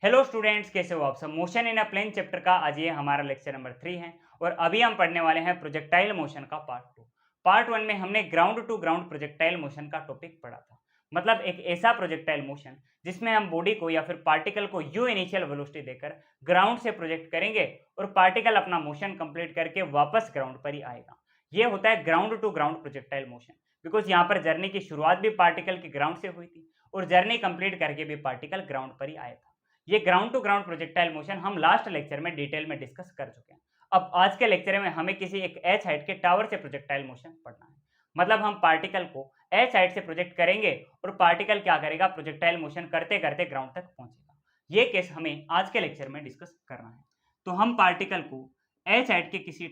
Hello students, कैसे हो आप सब। Motion in a plane chapter का आज ये हमारा लेक्चर नंबर 3 है और अभी हम पढ़ने वाले हैं प्रोजेक्टाइल मोशन का पार्ट 2। पार्ट 1 में हमने ground to ground projectile motion का टॉपिक पढ़ा था। मतलब एक ऐसा प्रोजेक्टाइल मोशन जिसमें हम बॉडी को या फिर पार्टिकल को यू इनिशियल वेलोसिटी देकर ग्राउंड से प्रोजेक्ट करेंगे और पार्टिकल अपना मोशन कंप्लीट करके वापस ग्राउंड पर ही आएगा। ये होता है ground to ground projectile motion. Because यहाँ पर जर्नी की शुरुआत भी पार्टिकल की ग्राउंड से हुई थी और जर्नी कंप्लीट करके भी पार्टिकल ग्राउंड पर ही आया था। ये ground to ground projectile motion हम लास्ट लेक्चर में डिटेल में डिस्कस कर चुके हैं। अब आज के लेक्चर में हमें किसी एक एच हाइट के टावर से प्रोजेक्टाइल मोशन पढ़ना है। मतलब हम पार्टिकल को एच हाइट से प्रोजेक्ट करेंगे और पार्टिकल क्या करेगा, प्रोजेक्टाइल मोशन करते करते ग्राउंड तक पहुंचेगा। ये केस हमें आज के लेक्चर में डिस्कस करना है। तो हम पार्टिकल को एच हाइट के किसी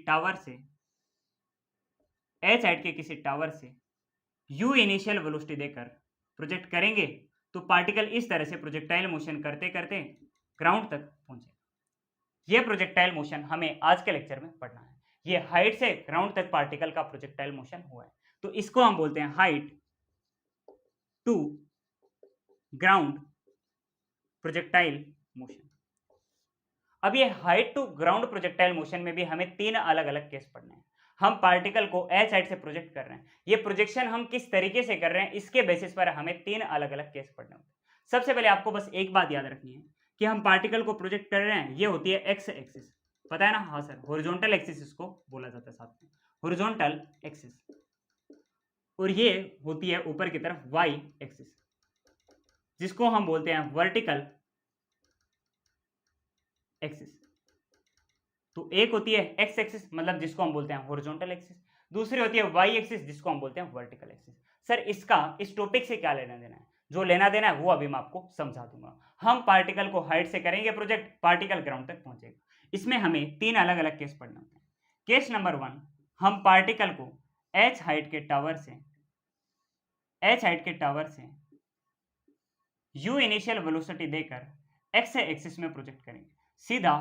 टावर से यू इनिशियल वेलोसिटी देकर प्रोजेक्ट करेंगे तो पार्टिकल इस तरह से प्रोजेक्टाइल मोशन करते करते ग्राउंड तक पहुंचेगा। यह प्रोजेक्टाइल मोशन हमें आज के लेक्चर में पढ़ना है। यह हाइट से ग्राउंड तक पार्टिकल का प्रोजेक्टाइल मोशन हुआ है, तो इसको हम बोलते हैं height to ground projectile motion. अब ये height to ground projectile motion में भी हमें तीन अलग अलग केस पढ़ने हैं। हम पार्टिकल को एच हाइट से प्रोजेक्ट कर रहे हैं। ये प्रोजेक्शन हम किस तरीके से कर रहे हैं, इसके बेसिस पर हमें तीन अलग अलग केस पढ़ने होंगे। सबसे पहले आपको बस एक बात याद रखनी है कि हम पार्टिकल को प्रोजेक्ट कर रहे हैं, ये होती है एक्स एक्सिस। पता है ना? हाँ सर, हॉरिजॉन्टल एक्सिस इसको बोला जाता है, साथ में हॉरिजॉन्टल एक्सिस। और ये होती है ऊपर की तरफ वाई एक्सिस, जिसको हम बोलते हैं वर्टिकल एक्सिस। तो एक होती है एक्स एक्सिस, मतलब जिसको हम बोलते हैं हॉरिजॉन्टल एक्सिस। दूसरी होती है वाई एक्सिस, जिसको हम बोलते हैं वर्टिकल एक्सिस। सर इसका इस टॉपिक से क्या लेना देना है? जो लेना देना है वो अभी मैं आपको समझा दूंगा। हम पार्टिकल को हाइट से करेंगे प्रोजेक्ट, पार्टिकल ग्राउंड तक पहुंचेगा। इसमें हमें तीन अलग अलग केस पढ़ने होते हैं। केस नंबर 1, हम पार्टिकल को एच हाइट के टावर से यू इनिशियल वेलोसिटी देकर एक्स एक्सिस में प्रोजेक्ट करेंगे। सीधा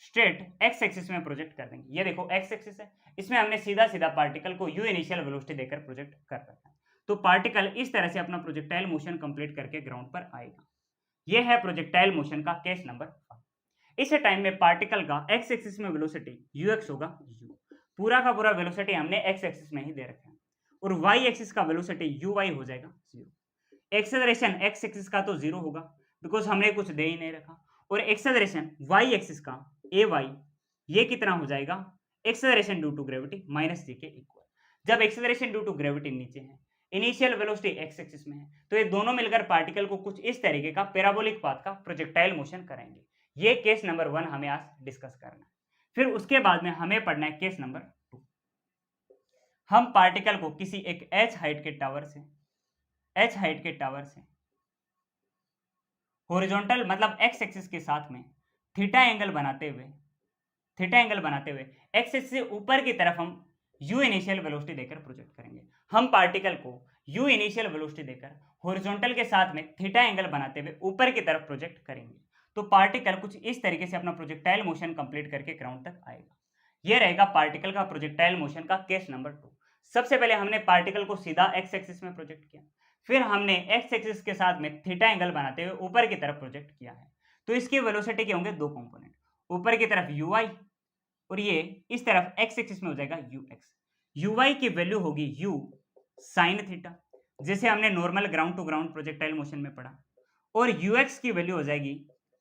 स्ट्रेट एक्स एक्सिस में प्रोजेक्ट कर देंगे। ये देखो एक्स एक्सिस है, इसमें हमने सीधा सीधा पार्टिकल को यू इनिशियल वेलोसिटी देकर प्रोजेक्ट कर रखा है। तो पार्टिकल इस तरह से अपना प्रोजेक्टाइल मोशन कंप्लीट करके ग्राउंड पर आएगा। यह है प्रोजेक्टाइल मोशन का केस नंबर 1। इस टाइम में पार्टिकल का एक्स एक्सिस में वेलोसिटी यू एक्स होगा। यू पूरा का पूरा वेलोसिटी हमने एक्स एक्सिस में ही दे रखा है और वाई एक्सिस का वेलोसिटी यू वाई हो जाएगा 0। एक्सेलरेशन एक्स एक्सिस का तो 0 होगा बिकॉज हमने कुछ दे ही नहीं रखा। और एक्सेलरेशन वाई एक्सिस का ए वाई ये कितना हो जाएगा? Acceleration due to gravity minus g के इक्वल। जब एक्सेलरेशन ड्यू टू ग्रेविटी नीचे है, इनिशियल वेलोसिटी एक्स एक्सिस में है, तो ये दोनों मिलकर पार्टिकल को कुछ इस तरीके का पैराबोलिक पाथ का प्रोजेक्टाइल मोशन करेंगे। ये केस नंबर 1 हमें आज डिस्कस करना है। फिर उसके बाद में हमें पढ़ना है केस नंबर 2। हम पार्टिकल को किसी एक एच हाइट के टावर से हॉरिजॉन्टल मतलब एक्स एक्सिस के साथ में थीटा एंगल बनाते हुए एक्स एक्सिस से ऊपर की तरफ हम यू इनिशियल वेलोसिटी देकर प्रोजेक्ट करेंगे। हम पार्टिकल को यू इनिशियल वेलोसिटी देकर हॉरिजॉन्टल के साथ में थीटा एंगल बनाते हुए ऊपर की तरफ प्रोजेक्ट करेंगे। तो पार्टिकल कुछ इस तरीके से अपना प्रोजेक्टाइल मोशन कंप्लीट करके ग्राउंड तक आएगा। यह रहेगा पार्टिकल का प्रोजेक्टाइल मोशन का केस नंबर 2। सबसे पहले हमने पार्टिकल को सीधा एक्स एक्सिस में प्रोजेक्ट किया, फिर हमने एक्स एक्सिस के साथ में थीटा एंगल बनाते हुए ऊपर की तरफ प्रोजेक्ट किया है। तो इसकी वेलोसिटी के होंगे दो कंपोनेंट, ऊपर की तरफ यू वाई और ये इस तरफ एक्स एक्सिस में हो जाएगा यू एक्स। यू वाई की वैल्यू होगी यू साइन थीटा, जैसे हमने normal ground to ground projectile motion में पढ़ा, और यू एक्स की वैल्यू हो जाएगी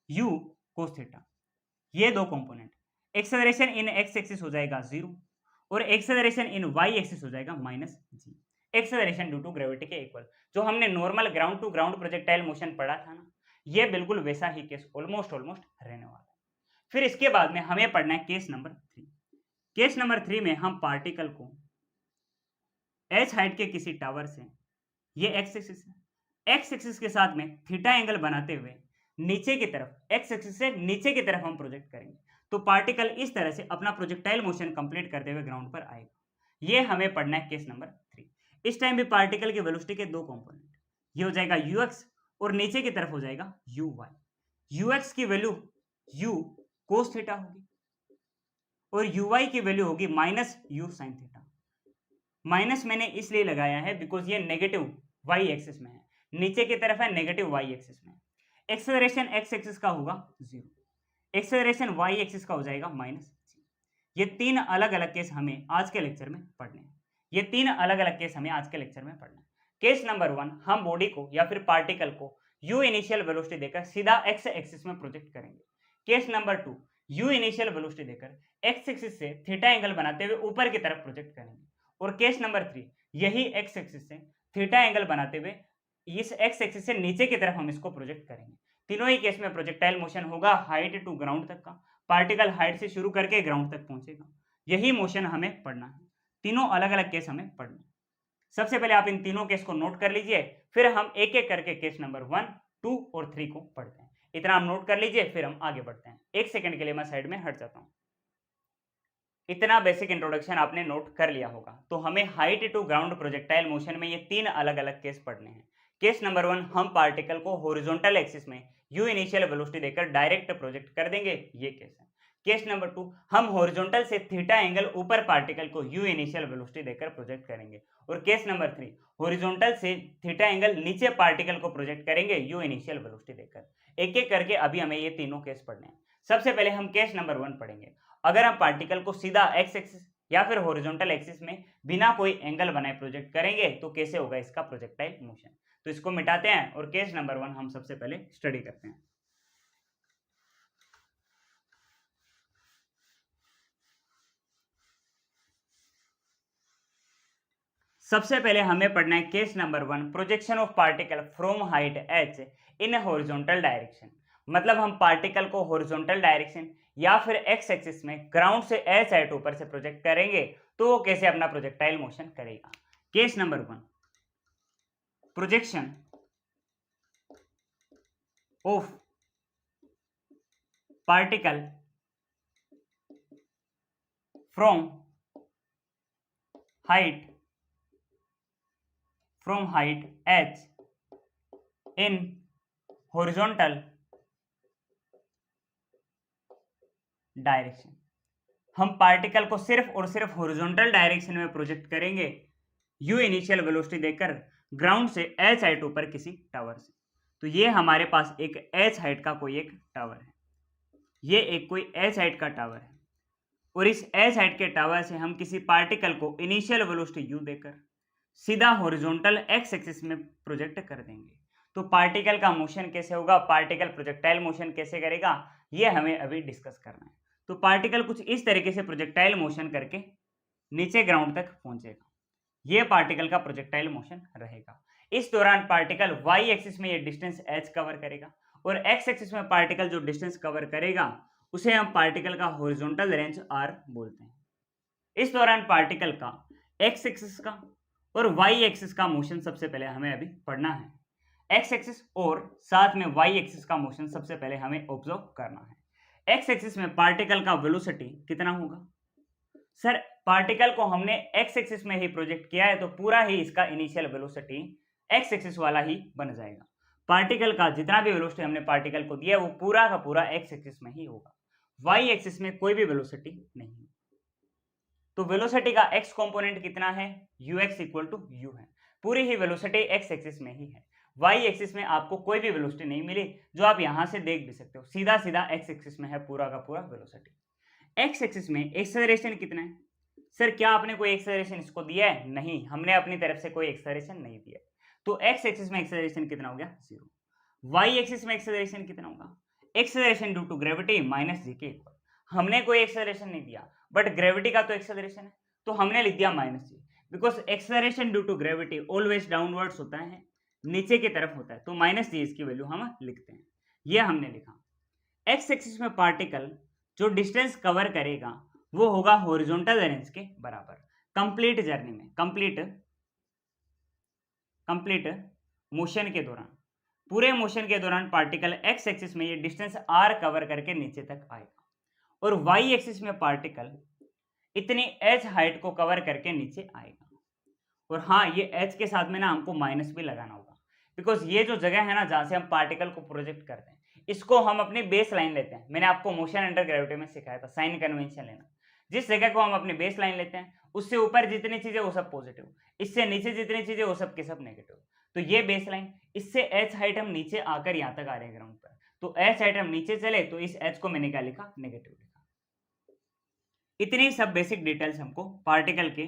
यू कोस थीटा। ये दो component, acceleration in x axis हो जाएगा 0 और एक्सेलरेशन इन वाई एक्सिस हो जाएगा minus g. Acceleration due to gravity के इक्वल। जो हमने normal ground to ground projectile motion पढ़ा था ना, ये बिल्कुल वैसा ही केस ऑलमोस्ट रहने वाला है। फिर इसके बाद में हमें पढ़ना है केस नंबर 3। केस नंबर 3 में हम पार्टिकल को एच हाइट के किसी टावर से, ये एक्स एक्सिस है, एक्स एक्सिस के साथ में थीटा एंगल बनाते हुए नीचे की तरफ, एक्स एक्सिस से नीचे की तरफ हम प्रोजेक्ट करेंगे। तो पार्टिकल इस तरह से अपना प्रोजेक्टाइल मोशन कंप्लीट करते हुए ग्राउंड पर आएगा। ये हमें पढ़ना है केस नंबर 3। इस टाइम भी पार्टिकल की वेलोसिटी के दो कंपोनेंट, ये हो जाएगा यू एक्स और नीचे की तरफ हो जाएगा यू वाई। यू एक्स की वैल्यू यू कोस थीटा होगी और यू वाई की वैल्यू होगी minus u sine theta. Minus मैंने इसलिए लगाया है बिकॉज ये नेगेटिव वाई एक्सिस में है, नीचे की तरफ है नेगेटिव वाई एक्सिस में। एक्सेलरेशन एक्स एक्सिस का होगा 0, एक्सेलरेशन वाई एक्सिस का हो जाएगा -g। ये तीन अलग अलग केस हमें आज के लेक्चर में पढ़ने हैं। ये तीन अलग अलग केस हमें आज के लेक्चर में पढ़ना है। केस नंबर 1, हम बॉडी को या फिर पार्टिकल को u इनिशियल वेलोसिटी देकर सीधा x एक्सिस में प्रोजेक्ट करेंगे। Case number 2, u initial velocity देकर x एक्सिस से थीटा एंगल बनाते हुए ऊपर की तरफ प्रोजेक्ट करेंगे। और केस नंबर 3, यही x एक्सिस से थीटा एंगल बनाते हुए इस x एक्सिस से नीचे की तरफ हम इसको प्रोजेक्ट करेंगे। तीनों ही केस में प्रोजेक्टाइल मोशन होगा हाइट टू ग्राउंड तक का। पार्टिकल हाइट से शुरू करके ग्राउंड तक पहुंचेगा। यही मोशन हमें पढ़ना है। तीनों अलग अलग केस हमें पढ़ना है। सबसे पहले आप इन तीनों केस को नोट कर लीजिए, फिर हम एक एक करके केस नंबर 1, 2 और 3 को पढ़ते हैं। इतना हम नोट कर लीजिए, फिर हम आगे बढ़ते हैं। एक सेकंड के लिए मैं साइड में हट जाता हूं। इतना बेसिक इंट्रोडक्शन आपने नोट कर लिया होगा। तो हमें height to ground projectile motion में ये तीन अलग अलग केस पढ़ने हैं। केस नंबर 1, हम पार्टिकल को हॉरिजॉन्टल एक्सिस में u इनिशियल वेलोसिटी देकर डायरेक्ट प्रोजेक्ट कर देंगे, ये केस है। केस नंबर 2, हम हॉरिजॉन्टल से थीटा एंगल ऊपर पार्टिकल को u इनिशियल वेलोसिटी देकर प्रोजेक्ट करेंगे। और केस नंबर 3, हॉरिजॉन्टल से थीटा एंगल नीचे पार्टिकल को प्रोजेक्ट करेंगे u इनिशियल वेलोसिटी देकर। एक एक करके अभी हमें ये तीनों केस पढ़ने हैं। सबसे पहले हम केस नंबर 1 पढ़ेंगे। अगर हम पार्टिकल को सीधा x एक्सिस या फिर हॉरिजॉन्टल एक्सिस में बिना कोई एंगल बनाए प्रोजेक्ट करेंगे तो कैसे होगा इसका प्रोजेक्टाइल मोशन। तो इसको मिटाते हैं और केस नंबर 1 हम सबसे पहले स्टडी करते हैं। सबसे पहले हमें पढ़ना है case number 1, projection of particle from height h in horizontal direction. मतलब हम पार्टिकल को हॉरिजॉन्टल डायरेक्शन या फिर x एक्सिस में ग्राउंड से h हाइट ऊपर से प्रोजेक्ट करेंगे तो वो कैसे अपना प्रोजेक्टाइल मोशन करेगा। Case number 1, projection of particle from height h in horizontal direction. हम पार्टिकल को सिर्फ और सिर्फ हॉरिजॉन्टल डायरेक्शन में प्रोजेक्ट करेंगे u इनिशियल वेलोसिटी देकर ग्राउंड से h हाइट ऊपर किसी टावर से। तो ये हमारे पास एक h हाइट का कोई एक टावर है, ये एक कोई h हाइट का टावर है। और इस h हाइट के टावर से हम किसी पार्टिकल को इनिशियल वेलोसिटी u देकर सीधा हॉरिजॉन्टल x एक्सिस में प्रोजेक्ट कर देंगे। तो पार्टिकल का मोशन कैसे होगा, पार्टिकल प्रोजेक्टाइल मोशन कैसे करेगा, ये हमें अभी डिस्कस करना है। तो पार्टिकल कुछ इस तरीके से प्रोजेक्टाइल मोशन करके नीचे ग्राउंड तक पहुंचेगा। ये पार्टिकल का प्रोजेक्टाइल मोशन रहेगा। इस दौरान पार्टिकल y एक्सिस में ये डिस्टेंस h कवर करेगा और x एक्सिस में पार्टिकल जो डिस्टेंस कवर करेगा उसे हम पार्टिकल का हॉरिजॉन्टल रेंज r बोलते हैं। इस दौरान पार्टिकल का x एक्सिस का और y एक्सिस का मोशन सबसे पहले हमें अभी पढ़ना है। x एक्सिस और साथ में y एक्सिस का मोशन सबसे पहले हमें ऑब्जर्व करना है। x एक्सिस में पार्टिकल का वेलोसिटी कितना होगा। सर पार्टिकल को हमने x एक्सिस में ही प्रोजेक्ट किया है तो पूरा ही इसका इनिशियल वेलोसिटी x एक्सिस वाला ही बन जाएगा। पार्टिकल का जितना भी वेलोसिटी हमने पार्टिकल को दिया है वो पूरा का पूरा x एक्सिस में ही होगा। y एक्सिस में कोई भी वेलोसिटी नहीं। तो वेलोसिटी का x कंपोनेंट कितना है, ux इक्वल टू u है। पूरी ही वेलोसिटी x एक्सिस में ही है। y एक्सिस में आपको कोई भी वेलोसिटी नहीं मिली, जो आप यहां से देख भी सकते हो। सीधा सीधा x एक्सिस में है पूरा का पूरा वेलोसिटी। x एक्सिस में एक्सेलरेशन कितना है। सर क्या आपने कोई एक्सेलरेशन इसको दिया है, नहीं, हमने अपनी तरफ से कोई एक्सेलरेशन नहीं दिया। तो x एक्सिस में एक्सेलरेशन कितना हो गया, 0। y एक्सिस में एक्सेलरेशन कितना होगा, acceleration due to gravity minus g के इक्वल। हमने कोई एक्सेलरेशन नहीं दिया बट ग्रेविटी का तो एक्सेलरेशन है तो हमने लिख दिया -g, because acceleration due to gravity always downwards होता है, नीचे की तरफ होता है। तो -g इसकी वैल्यू हम लिखते हैं, ये हमने लिखा। x एक्सिस में पार्टिकल जो डिस्टेंस कवर करेगा वो होगा हॉरिजॉन्टल रेंज के बराबर। कंप्लीट जर्नी में, कंप्लीट मोशन के दौरान, पूरे मोशन के दौरान पार्टिकल x एक्सिस में ये डिस्टेंस r कवर करके नीचे तक आएगा और y एक्सिस में पार्टिकल इतनी h हाइट को कवर करके नीचे आएगा। और हाँ, ये h के साथ में ना हमको माइनस भी लगाना होगा, बिकॉज ये जो जगह है ना जहां से हम पार्टिकल को प्रोजेक्ट करते हैं इसको हम अपनी बेस लाइन लेते हैं। मैंने आपको मोशन अंडर ग्रेविटी में सिखाया था साइन कन्वेंशन लेना। जिस जगह को हम अपनी बेस लाइन लेते हैं उससे ऊपर जितनी चीजें वो सब पॉजिटिव, इससे नीचे जितनी चीजें वो सब के सब नेगेटिव। तो ये बेस लाइन, इससे एच हाइट हम नीचे आकर यहाँ तक आ रहे हैं ग्राउंड पर, तो एच हाइट हम नीचे चले तो इस एच को मैंने क्या लिखा, नेगेटिव लिखा। इतनी सब बेसिक डिटेल्स हमको पार्टिकल के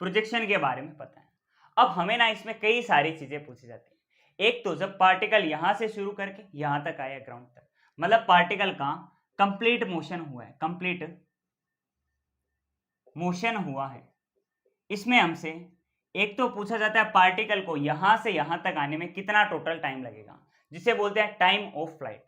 प्रोजेक्शन के बारे में पता है। अब हमें ना इसमें कई सारी चीजें पूछी जाती है। एक तो जब पार्टिकल यहां से शुरू करके यहां तक आया ग्राउंड तक, मतलब पार्टिकल का कंप्लीट मोशन हुआ है, कंप्लीट मोशन हुआ है, इसमें हमसे एक तो पूछा जाता है पार्टिकल को यहां से यहां तक आने में कितना टोटल टाइम लगेगा, जिसे बोलते हैं टाइम ऑफ फ्लाइट।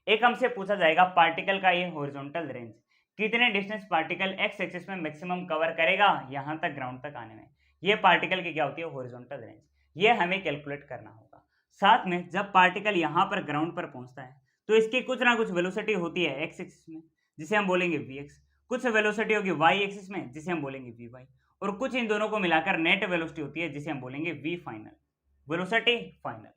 एक हमसे पूछा जाएगा पार्टिकल का ये हॉरिजॉन्टल रेंज, कितने डिस्टेंस पार्टिकल एक्स एक्सिस में मैक्सिमम कवर करेगा यहां तक ग्राउंड तक आने में, ये पार्टिकल की क्या होती है, हॉरिजॉन्टल रेंज, ये हमें कैलकुलेट करना होगा। साथ में जब पार्टिकल यहां पर ग्राउंड पर पहुंचता है तो इसकी कुछ ना कुछ वेलोसिटी होती है एक्स एक्सिस में, जिसे हम बोलेंगे वी, कुछ वेलोसिटी होगी वाई एक्सिस में, जिसे हम बोलेंगे वी वाई, और कुछ इन दोनों को मिलाकर नेट वेलोसिटी होती है, जिसे हम बोलेंगे वी फाइनल, वेलोसिटी फाइनल।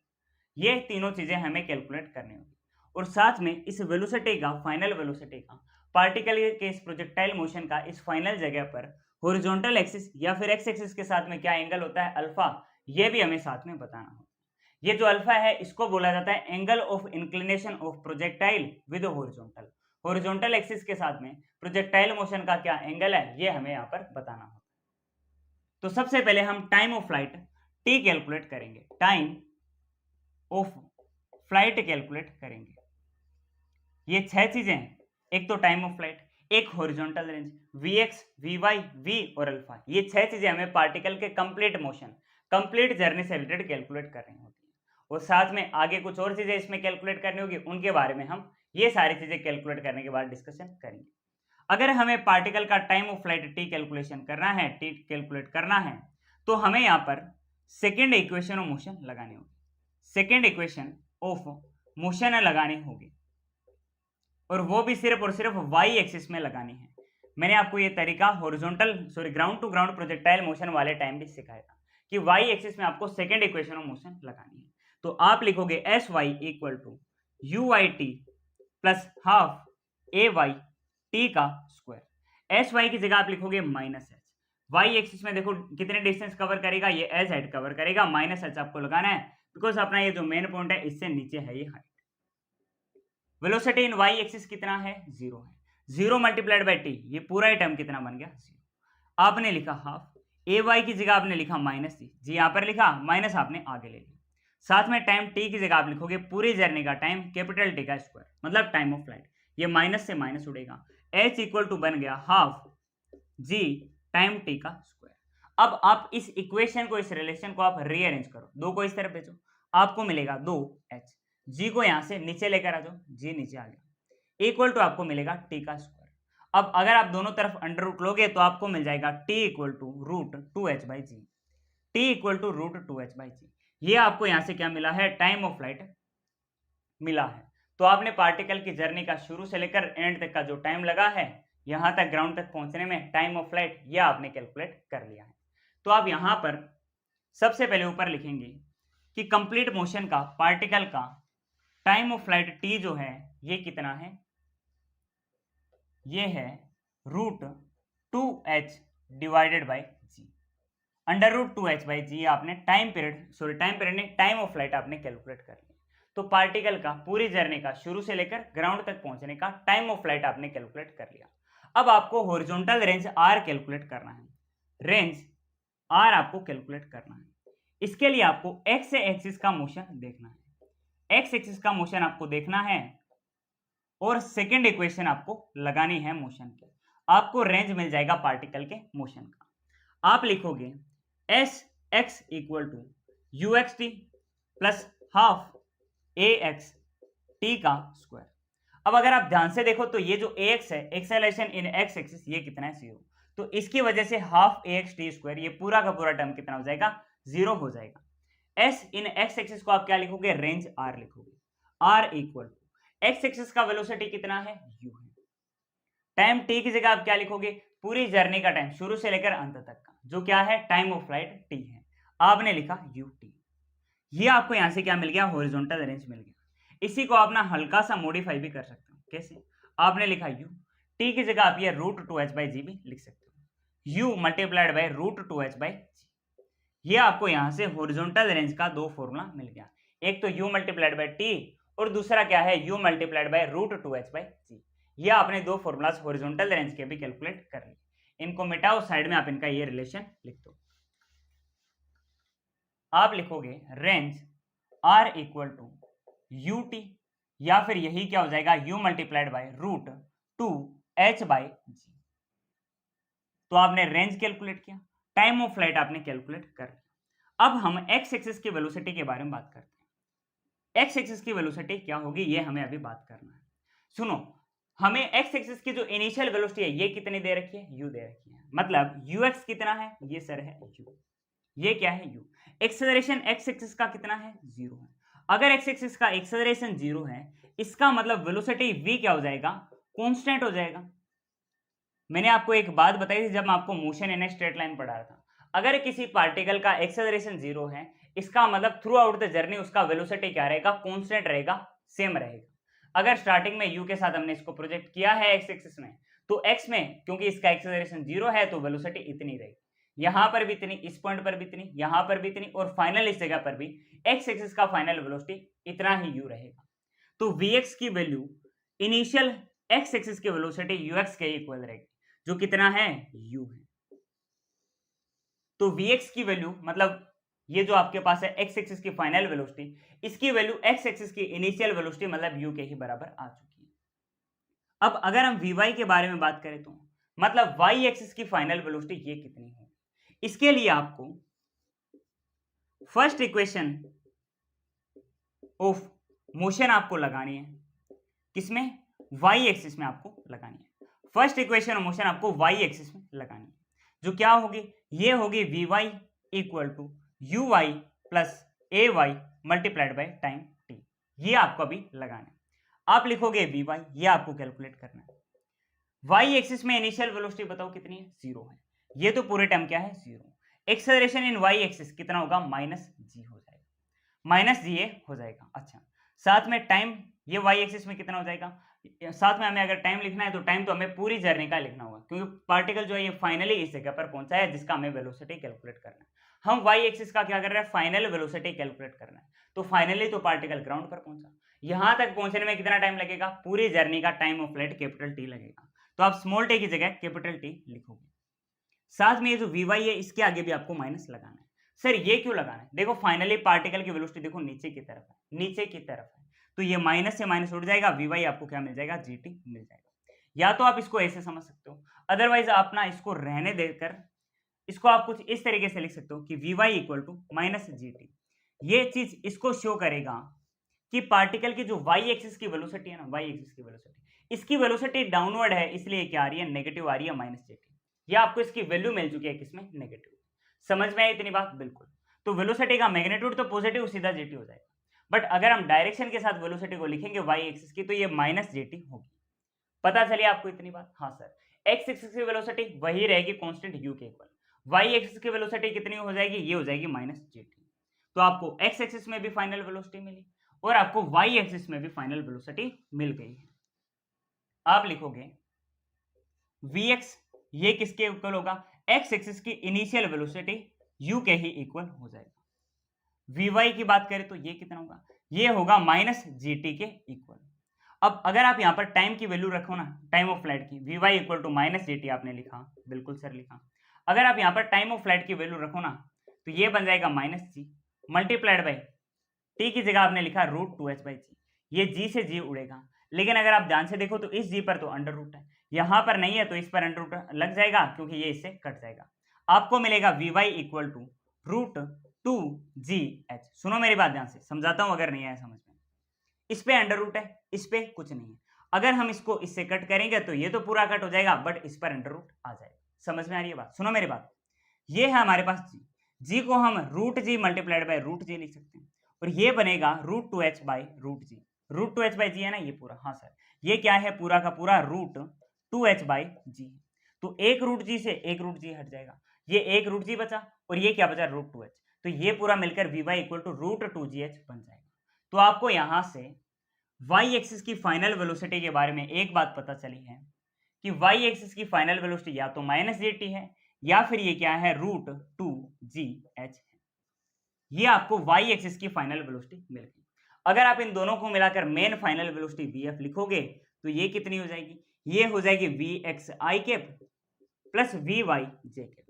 ये तीनों चीजें हमें कैलकुलेट करनी होगी। और साथ में इस वेलोसिटी का, फाइनल वेलोसिटी का, पार्टिकल के इस प्रोजेक्टाइल मोशन का इस फाइनल जगह पर हॉरिजॉन्टल एक्सिस या फिर एक्स एक्सिस के साथ में क्या एंगल होता है, अल्फा, ये भी हमें साथ में बताना होगा। ये जो अल्फा है इसको बोला जाता है angle of inclination of projectile with horizontal. Horizontal axis के साथ में प्रोजेक्टाइल मोशन का क्या एंगल है, ये हमें यहाँ पर बताना होगा। तो सबसे पहले हम time of flight t calculate करेंगे, टाइम ऑफ फ्लाइट कैलकुलेट करेंगे। ये 6 चीजें हैं, एक तो टाइम ऑफ फ्लाइट, एक horizontal range, v x, v y, v और अल्फा, ये 6 चीजें हमें पार्टिकल के कंप्लीट मोशन, कंप्लीट जर्नी से रिलेटेड कैलकुलेट करनी होती है। और साथ में आगे कुछ और चीजें इसमें कैलकुलेट करनी होगी, उनके बारे में हम ये सारी चीजें कैलकुलेट करने के बाद डिस्कशन करेंगे। अगर हमें पार्टिकल का time of flight T calculation करना है, टी कैलकुलेट करना है, तो हमें यहाँ पर सेकेंड इक्वेशन ऑफ मोशन लगानी होगी, सेकेंड इक्वेशन ऑफ मोशन लगानी होगी, और वो भी सिर्फ और सिर्फ वाई एक्सिस में लगानी है। मैंने आपको ये तरीका ground to ground projectile motion वाले टाइम भी सिखाया था कि वाई एक्सिस में आपको सेकेंड इक्वेशन ऑफ मोशन लगानी है। तो आप लिखोगे s y equal to u y t plus half a y t का स्क्वायर। एस वाई की जगह आप लिखोगे माइनस एच, वाई एक्सिस में देखो कितने डिस्टेंस कवर करेगा, ये एच हाइट कवर करेगा, माइनस एच आपको लगाना है बिकॉज अपना ये जो मेन पॉइंट है इससे नीचे है ये height. Velocity in y axis कितना है, 0 है, 0 मल्टीप्लाइड बाई टी, ये पूरा ही टर्म कितना बन गया, 0। आपने लिखा हाफ, ए वाई की जगह आपने लिखा माइनस जी, यहाँ पर लिखा माइनस आपने आगे ले लिया। साथ में टाइम टी की जगह आप लिखोगे पूरी जर्नी का टाइम कैपिटल टी का स्क्वायर, मतलब टाइम ऑफ फ्लाइट, ये माइनस से माइनस उड़ेगा, एच इक्वल टू बन गया हाफ जी टाइम टी का स्क्वायर। अब आप इस इक्वेशन को, इस रिलेशन को आप रीअरेंज करो, 2 को इस तरफ भेजो, आपको मिलेगा 2h, जी को यहां से नीचे लेकर आ जाओ, जी नीचे आ गया, इक्वल टू आपको मिलेगा टी का स्क्वायर। अब अगर आप दोनों तरफ अंडर रूट लोगे तो आपको मिल जाएगा t equal to root 2h by g, t equal to root 2h by g. ये आपको यहां से क्या मिला है, टाइम ऑफ फ्लाइट मिला है। तो आपने पार्टिकल की जर्नी का शुरू से लेकर एंड तक का जो टाइम लगा है यहां तक ग्राउंड तक पहुंचने में, टाइम ऑफ फ्लाइट, ये आपने कैलकुलेट कर लिया है। तो आप यहां पर सबसे पहले ऊपर लिखेंगे कि कंप्लीट मोशन का, पार्टिकल का टाइम ऑफ फ्लाइट टी जो है ये कितना है, ये है root 2h divided by g, under root 2h by g. आपने टाइम पीरियड नहीं, टाइम ऑफ फ्लाइट आपने कैलकुलेट कर लिया। तो पार्टिकल का पूरी जर्नी का शुरू से लेकर ग्राउंड तक पहुंचने का टाइम ऑफ फ्लाइट आपने कैलकुलेट कर लिया। अब आपको हॉरिजॉन्टल रेंज आर कैलकुलेट करना है, रेंज आर आपको कैलकुलेट करना है। इसके लिए आपको एक्स एक्सिस का मोशन देखना है, एक्स एक्सिस का मोशन आपको देखना है और सेकेंड इक्वेशन आपको लगानी है मोशन की, आपको रेंज मिल जाएगा पार्टिकल के मोशन का। आप लिखोगे s x equal to u x t plus half a x t का स्क्वायर। अब अगर आप ध्यान से देखो तो ये जो ए एक्स है, एक्सेलरेशन इन एक्स एक्सिस, ये कितना है, 0। तो इसकी वजह से half a x t square, ये पूरा का पूरा टर्म कितना हो जाएगा, 0 हो जाएगा। एस इन एक्स एक्सिस को आप क्या लिखोगे, रेंज आर लिखोगे, r equal to x axis का वेलोसिटी कितना है, यू है, टाइम टी की जगह आप क्या लिखोगे, पूरी जर्नी का टाइम शुरू से लेकर अंत तक का, जो क्या है, टाइम ऑफ फ्लाइट टी है, आपने लिखा यू टी। ये आपको यहां से क्या मिल गया, हॉरिजॉन्टल रेंज मिल गया। इसी को आप ना हल्का सा मॉडिफाई भी कर सकते हो, कैसे, आपने लिखा यू, टी की जगह आप ये रूट 2h बाई जी भी लिख सकते हो, u multiplied by root 2h by g. ये आपको यहां से हॉरिजॉन्टल रेंज का दो फॉर्मूला मिल गया, एक तो u मल्टीप्लाइड बाय टी और दूसरा क्या है u मल्टीप्लाइड बाय √2h/g। ये आपने दो फॉर्मूलाज हॉरिजॉन्टल रेंज के भी कैलकुलेट कर लिए। इनको मिटाओ, साइड में आप इनका ये रिलेशन लिख दो। आप लिखोगे range r equal to u t, या फिर यही क्या हो जाएगा u मल्टीप्लाइड बाय √2h/g। तो आपने रेंज कैलकुलेट किया, टाइम ऑफ फ्लाइट आपने कैलकुलेट कर लिया। अब हम एक्स एक्सिस की वेलोसिटी के बारे में बात करते हैं। एक्स एक्सिस की वेलोसिटी क्या होगी ये हमें अभी बात करना है। सुनो, हमें एक्स एक्सिस की जो इनिशियल वेलोसिटी है ये कितनी दे रखी है, u दे रखी है। मतलब ux कितना है, ये सर है u, ये क्या है u। एक्सेलरेशन एक्स एक्सिस का कितना है, 0 है। अगर एक्स एक्सिस का एक्सेलरेशन 0 है, इसका मतलब वेलोसिटी v क्या हो जाएगा, कांस्टेंट हो जाएगा। मैंने आपको एक बात बताई थी जब मैं आपको motion in a straight line पढ़ा रहा था, अगर किसी पार्टिकल का एक्सेलरेशन 0 है, इसका मतलब थ्रू आउट द जर्नी उसका वेलोसिटी क्या रहेगा, कांस्टेंट रहेगा, सेम रहेगा। अगर स्टार्टिंग में u के साथ हमने इसको प्रोजेक्ट किया है एक्स एक्सिस में, तो x में क्योंकि इसका एक्सेलरेशन 0 है तो वेलोसिटी इतनी रहेगी, यहां पर भी इतनी, इस पॉइंट पर भी इतनी, यहां पर भी इतनी, और फाइनल इस जगह पर भी एक्स एक्सिस का फाइनल वेलोसिटी इतना ही u रहेगा। तो vx की वैल्यू इनिशियल एक्स एक्सिस की वेलोसिटी ux के इक्वल रहेगी, जो कितना है, u है। तो vx की वैल्यू मतलब ये जो आपके पास है एक्स एक्सिस की फाइनल वेलोसिटी, इसकी वैल्यू एक्स एक्सिस की इनिशियल वेलोसिटी मतलब u के ही बराबर आ चुकी है। अब अगर हम vy के बारे में बात करें तो मतलब y एक्सिस की फाइनल वेलोसिटी ये कितनी है, इसके लिए आपको फर्स्ट इक्वेशन ऑफ मोशन आपको लगानी है, किसमें, y एक्सिस में आपको लगानी है। फर्स्ट इक्वेशन ऑफ मोशन आपको y एक्सिस में लगानी है, जो क्या होगी, ये होगी vy equal to uy plus ay multiplied by time t। ये आपको अभी लगाना है। आप लिखोगे vy, ये आपको कैलकुलेट करना है। y एक्सिस में इनिशियल वेलोसिटी बताओ कितनी है, 0 है। ये तो पूरे टर्म क्या है, 0। एक्सेलरेशन इन y एक्सिस कितना होगा, -g हो जाएगा, -ga हो जाएगा। अच्छा, साथ में टाइम, ये y एक्सिस में कितना हो जाएगा, साथ में हमें अगर टाइम लिखना है तो टाइम तो हमें पूरी जर्नी का लिखना होगा, क्योंकि पार्टिकल जो है ये फाइनली इस जगह पर पहुंचा है जिसका हमें वेलोसिटी कैलकुलेट करना है। हम y एक्सिस का क्या कर रहे हैं, फाइनल वेलोसिटी कैलकुलेट करना है। तो फाइनली तो पार्टिकल ग्राउंड पर पहुंचा, यहां तक पहुंचने में कितना टाइम लगेगा, पूरी जर्नी का time of flight capital T लगेगा। तो आप स्मॉल t की जगह कैपिटल T लिखोगे। साथ में ये जो vy है इसके आगे भी आपको माइनस लगाना है। सर ये क्यों लगाना है, देखो फाइनली पार्टिकल की वेलोसिटी देखो नीचे की तरफ है, नीचे की तरफ है, तो ये माइनस से माइनस उड़ जाएगा, vy आपको क्या मिल जाएगा, gt मिल जाएगा। या तो आप इसको ऐसे समझ सकते हो, अदरवाइज आप ना इसको रहने देकर इसको आप कुछ इस तरीके से लिख सकते हो कि vy equal to minus gt। ये चीज इसको शो करेगा कि पार्टिकल की जो y एक्सिस की वेलोसिटी है ना, y एक्सिस की वेलोसिटी, इसकी वेलोसिटी डाउनवर्ड है, इसलिए क्या आ रही है, नेगेटिव आ रही है, -gt। ये आपको इसकी वैल्यू मिल चुकी है किसमें, नेगेटिव। समझ में आई इतनी बात, बिल्कुल। तो वेलोसिटी का मैग्नीट्यूड तो पॉजिटिव सीधा gt हो जाएगा, बट अगर हम डायरेक्शन के साथ वेलोसिटी को लिखेंगे y एक्सिस की तो ये -gt होगी। पता चलिए आपको इतनी बात। हाँ सर, x एक्सिस की वेलोसिटी वही रहेगी कांस्टेंट u के इक्वल, y एक्सिस की वेलोसिटी कितनी हो जाएगी, ये हो जाएगी -gt। तो आपको x एक्सिस में भी फाइनल वेलोसिटी मिली और आपको y एक्सिस में भी फाइनल वेलोसिटी मिल गई है। आप लिखोगे vx, ये किसके इक्वल होगा, x एक्सिस की इनिशियल वेलोसिटी u के ही इक्वल हो जाएगा। vy की बात करें तो ये कितना होगा, ये होगा -gt के इक्वल। अब अगर आप यहां पर टाइम की वैल्यू रखो ना, टाइम ऑफ फ्लाइट की, vy इक्वल टू -gt आपने लिखा, बिल्कुल सर लिखा। अगर आप यहां पर टाइम ऑफ फ्लाइट की वैल्यू रखो ना, तो ये बन जाएगा -g मल्टीप्लाइड बाई t की जगह आपने लिखा √2h/g। ये g से g उड़ेगा, लेकिन अगर आप ध्यान से देखो तो इस g पर तो अंडर रूट है, यहां पर नहीं है, तो इस पर अंडर रूट लग जाएगा क्योंकि ये इससे कट जाएगा। आपको मिलेगा vy इक्वल टू √2gh। सुनो मेरी बात ध्यान से, समझाता हूं अगर नहीं आया समझ में। इस पे अंडर रूट है, इस पे कुछ नहीं है, अगर हम इसको इससे कट करेंगे तो ये तो पूरा कट हो जाएगा, बट इस पर अंडर रूट आ जाएगा। समझ में आ रही है बात, सुनो मेरी बात। ये है हमारे पास g को हम √g मल्टीप्लाइड बाय √g लिख सकते हैं, और ये बनेगा √2h/√g। √2h/g है ना ये पूरा, हाँ सर, ये क्या है, पूरा का पूरा √2h/g। तो एक √g से एक √g हट जाएगा, ये एक √g बचा और ये क्या बचा, √2h। तो ये पूरा मिलकर vy इक्वल टू √2gh बन जाएगा। तो आपको यहां से y एक्सिस की फाइनल वेलोसिटी के बारे में एक बात पता चली है कि y एक्सिस की फाइनल वेलोसिटी या तो -gt है या फिर ये क्या है, √2gh है। ये आपको वाई एक्सिस की फाइनल वेलोसिटी मिल गई। अगर आप इन दोनों को मिलाकर मेन फाइनल वेलोसिटी वीएफ लिखोगे तो ये कितनी हो जाएगी, ये हो जाएगी v x i cap plus v y j cap.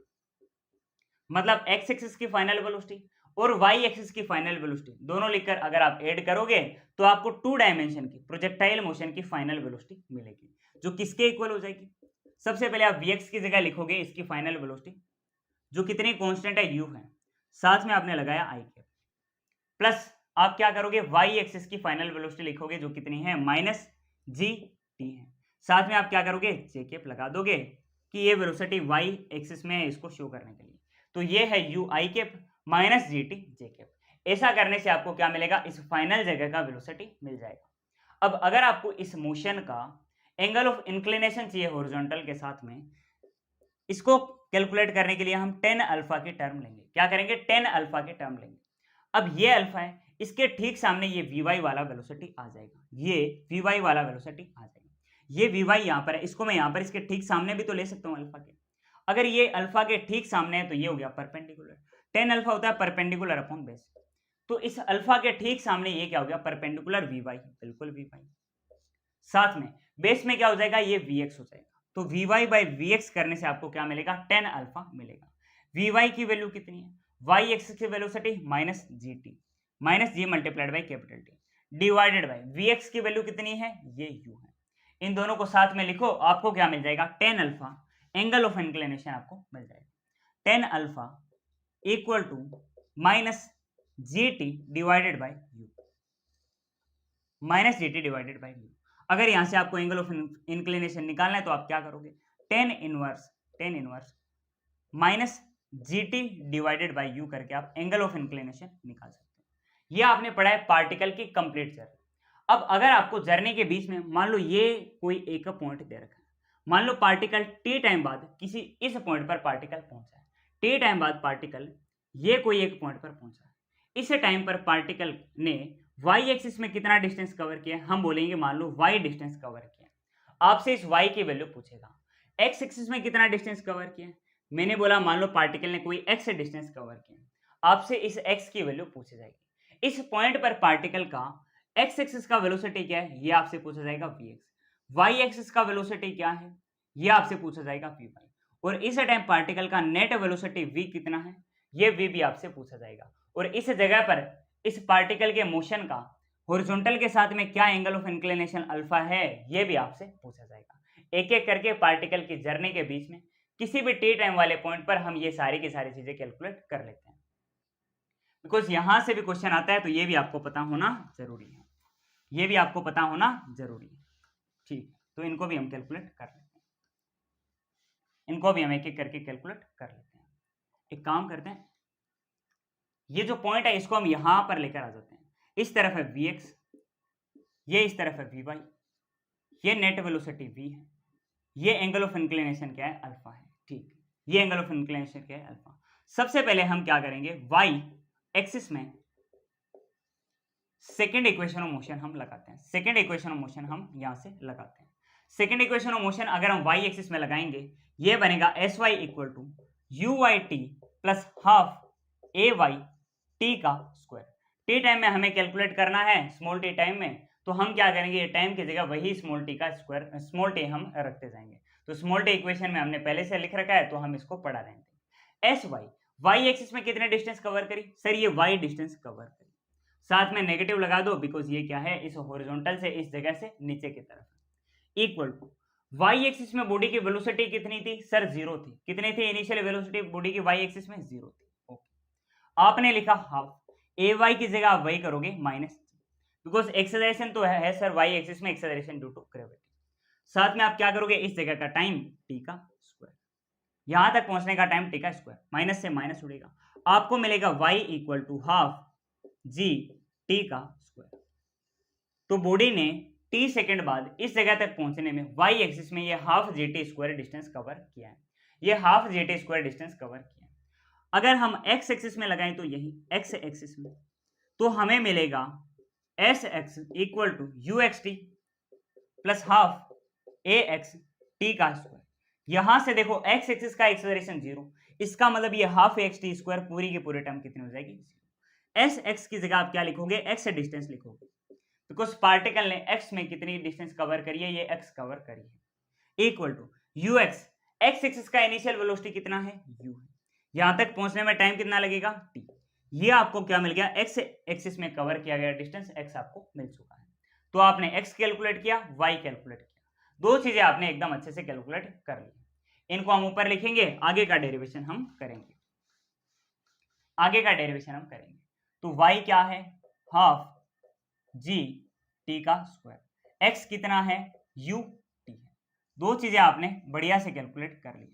मतलब एक्स एक्सिस की फाइनल वेलोसिटी और वाई एक्सिस की फाइनल वेलोसिटी दोनों लिखकर अगर आप ऐड करोगे तो आपको 2 डायमेंशन की प्रोजेक्टाइल मोशन की फाइनल वेलोसिटी मिलेगी, जो किसके इक्वल हो जाएगी। सबसे पहले आप वीएक्स की जगह लिखोगे इसकी फाइनल वेलोसिटी जो कितनी कांस्टेंट है यू है, साथ में आपने लगाया आई कैप, प्लस आप क्या करोगे वाई एक्सिस की फाइनल वेलोसिटी लिखोगे जो कितनी है माइनस जी टी है, साथ में आप क्या करोगे जे कैप लगा दोगे कि ये वेलोसिटी वाई एक्सिस में है इसको शो करने के लिए। तो ये है you i cap minus g t j cap. ऐसा करने से आपको क्या मिलेगा, इस फाइनल जगह का वेलोसिटी मिल जाएगा। अब अगर आपको इस मोशन का एंगल ऑफ इंक्लिनेशन चाहिए हॉरिजॉन्टल के साथ में, इसको कैलकुलेट करने के लिए हम 10 अल्फा की टर्म लेंगे। क्या करेंगे, 10 अल्फा की टर्म लेंगे। अब ये अल्फा है, इसके ठीक सामने ये वी वाई वाला वेलोसिटी आ जाएगा, ये वी वाई वाला वेलोसिटी आ जाएगा। ये वी वाई यहाँ पर है, इसको मैं यहाँ पर इसके ठीक सामने भी तो ले सकता हूँ अल्फा के। अगर ये अल्फा के ठीक सामने है तो ये हो गया परपेंडिकुलर। 10 अल्फा होता है परपेंडिकुलर अपॉन बेस, तो इस अल्फा के ठीक सामने ये क्या हो गया परपेंडिकुलर वी वाई, बिल्कुल वी वाई। साथ में बेस में क्या हो जाएगा, ये वी एक्स हो जाएगा। तो v y by v x करने से आपको क्या मिलेगा, 10 अल्फा मिलेगा। वी वाई की वैल्यू कितनी है, वाई एक्स की velocity minus g t, minus g multiplied by capital t divided by v x की वैल्यू कितनी है, ये यू है। इन दोनों को साथ में लिखो, आपको क्या मिल जाएगा 10 अल्फा, एंगल ऑफ इंक्लिनेशन आपको मिल जाएगा 10 alpha equal to minus g t divided by u, minus g t divided by u. अगर यहां से आपको एंगल ऑफ इंक्लिनेशन निकालना है तो आप क्या करोगे, tan inverse minus g t divided by you करके आप एंगल ऑफ इंक्लिनेशन निकाल सकते हैं। ये आपने पढ़ा है पार्टिकल की कंप्लीट जर्नी। अब अगर आपको जर्नी के बीच में मान लो ये कोई एक पॉइंट दे रखा है, मान लो पार्टिकल टी टाइम बाद किसी इस पॉइंट पर पार्टिकल पहुंचा है, टी टाइम बाद पार्टिकल ये कोई एक पॉइंट पर पहुंचा है, इस टाइम पर पार्टिकल ने वाई एक्सिस में कितना डिस्टेंस कवर किया, हम बोलेंगे मान लो वाई डिस्टेंस कवर किया। आपसे इस वाई की वैल्यू पूछेगा, एक्स एक्सिस में कितना डिस्टेंस कवर किया, मैंने बोला मान लो पार्टिकल ने कोई एक्स डिस्टेंस कवर किया, आपसे इस एक्स की वैल्यू पूछी जाएगी। इस पॉइंट पर पार्टिकल का एक्स एक्सिस का वेलोसिटी क्या है, ये आपसे पूछा जाएगा वी एक्स। वाई एक्सिस का वेलोसिटी क्या है, ये आपसे पूछा जाएगा वी वाई। और इस टाइम पार्टिकल का नेट वेलोसिटी वी कितना है, ये वी भी आपसे पूछा जाएगा। और इस जगह पर इस पार्टिकल के मोशन का हॉरिजॉन्टल के साथ में क्या एंगल ऑफ इंक्लिनेशन अल्फा है, ये भी आपसे पूछा जाएगा। एक एक करके पार्टिकल की जर्नी के बीच में किसी भी टी टाइम वाले पॉइंट पर हम ये सारी की सारी चीजें कैलकुलेट कर लेते हैं, बिकॉज यहां से भी क्वेश्चन आता है, तो ये भी आपको पता होना जरूरी है, ये भी आपको पता होना जरूरी है। ठीक, तो इनको भी हम कैलकुलेट कर लेते हैं, इनको भी हम एक एक करके कैलकुलेट कर लेते हैं। एक काम करते हैं, ये जो पॉइंट है इसको हम यहां पर लेकर आ जाते हैं। इस तरफ है वी एक्स, ये इस तरफ है वी वाई, ये नेट वेलोसिटी वी है, ये एंगल ऑफ इंक्लिनेशन क्या है अल्फा है। ठीक, ये एंगल ऑफ इंक्लिनेशन क्या है अल्फा। सबसे पहले हम क्या करेंगे, वाई एक्सिस में सेकेंड इक्वेशन ऑफ मोशन हम लगाते हैं। सेकेंड इक्वेशन ऑफ मोशन हम यहां से लगाते हैं। सेकेंड इक्वेशन ऑफ मोशन अगर हम वाई एक्सिस में लगाएंगे, ये बनेगा s y equal to u y t plus half a y t का स्क्वायर। टी टाइम में हमें कैलकुलेट करना है स्मॉल टी टाइम में, तो हम क्या करेंगे, ये टाइम की जगह वही स्मॉल टी का स्क्वायर, स्मॉल टी हम रखते जाएंगे। तो स्मॉल टी इक्वेशन में हमने पहले से लिख रखा है, तो हम इसको पढ़ा देंगे। एस वाई, वाई एक्सिस में कितने डिस्टेंस कवर करी, सर ये वाई डिस्टेंस कवर करी, साथ में नेगेटिव लगा दो बिकॉज ये क्या है, इस हॉरिजॉन्टल से इस जगह से नीचे की तरफ, इक्वल टू वाई एक्सिस में बॉडी की वेलोसिटी कितनी थी, सर जीरो थी। कितनी थी इनिशियल वेलोसिटी बॉडी की वाई एक्सिस में, जीरो थी। ओके, आपने लिखा हाफ, ए वाई की जगह आप वही करोगे माइनस, बिकॉज एक्सेलरेशन तो है सर वाई एक्सिस में, एक्सेलरेशन ड्यू टू ग्रेविटी। साथ में आप क्या करोगे, इस जगह का टाइम टी का स्क्वायर, यहां तक पहुंचने का टाइम टी का स्क्वायर, माइनस से माइनस उड़ेगा, आपको मिलेगा y equal to half g t का स्क्वायर। तो बॉडी ने टी सेकंड बाद इस जगह तक पहुंचने में वाई एक्सिस में ये half g t square distance cover किया है, ये half g t square distance cover किया है। अगर हम एक्स एक्सिस में लगाएं तो यही एक्स एक्सिस में, तो हमें मिलेगा s x equal to u x t plus half a x t का स्क्वायर। यहां से देखो एक्स एक्सिस का एक्सेलरेशन जीरो, इसका मतलब ये हाफ एक्स टी स्क्वायर पूरी की पूरी टर्म कितनी हो जाएगी, एस एक्स की जगह आप क्या लिखोगे, एक्स से डिस्टेंस लिखोगे, बिकॉज पार्टिकल ने एक्स में कितनी डिस्टेंस कवर करी है, ये एक्स कवर करी है, equal to u x, x axis का इनिशियल वेलोसिटी कितना है, यू है, यहां तक पहुंचने में टाइम कितना लगेगा, टी। ये आपको क्या मिल गया, एक्स एक्सिस में कवर किया गया डिस्टेंस एक्स आपको मिल चुका है। तो आपने एक्स कैलकुलेट किया, वाई कैलकुलेट किया, दो चीजें आपने एकदम अच्छे से कैलकुलेट कर ली। इनको हम ऊपर लिखेंगे, आगे का डेरिवेशन हम करेंगे, आगे का डेरिवेशन हम करेंगे। तो y क्या है, हाफ जी टी का स्क्वायर, x कितना है, u टी है। दो चीजें आपने बढ़िया से कैलकुलेट कर ली।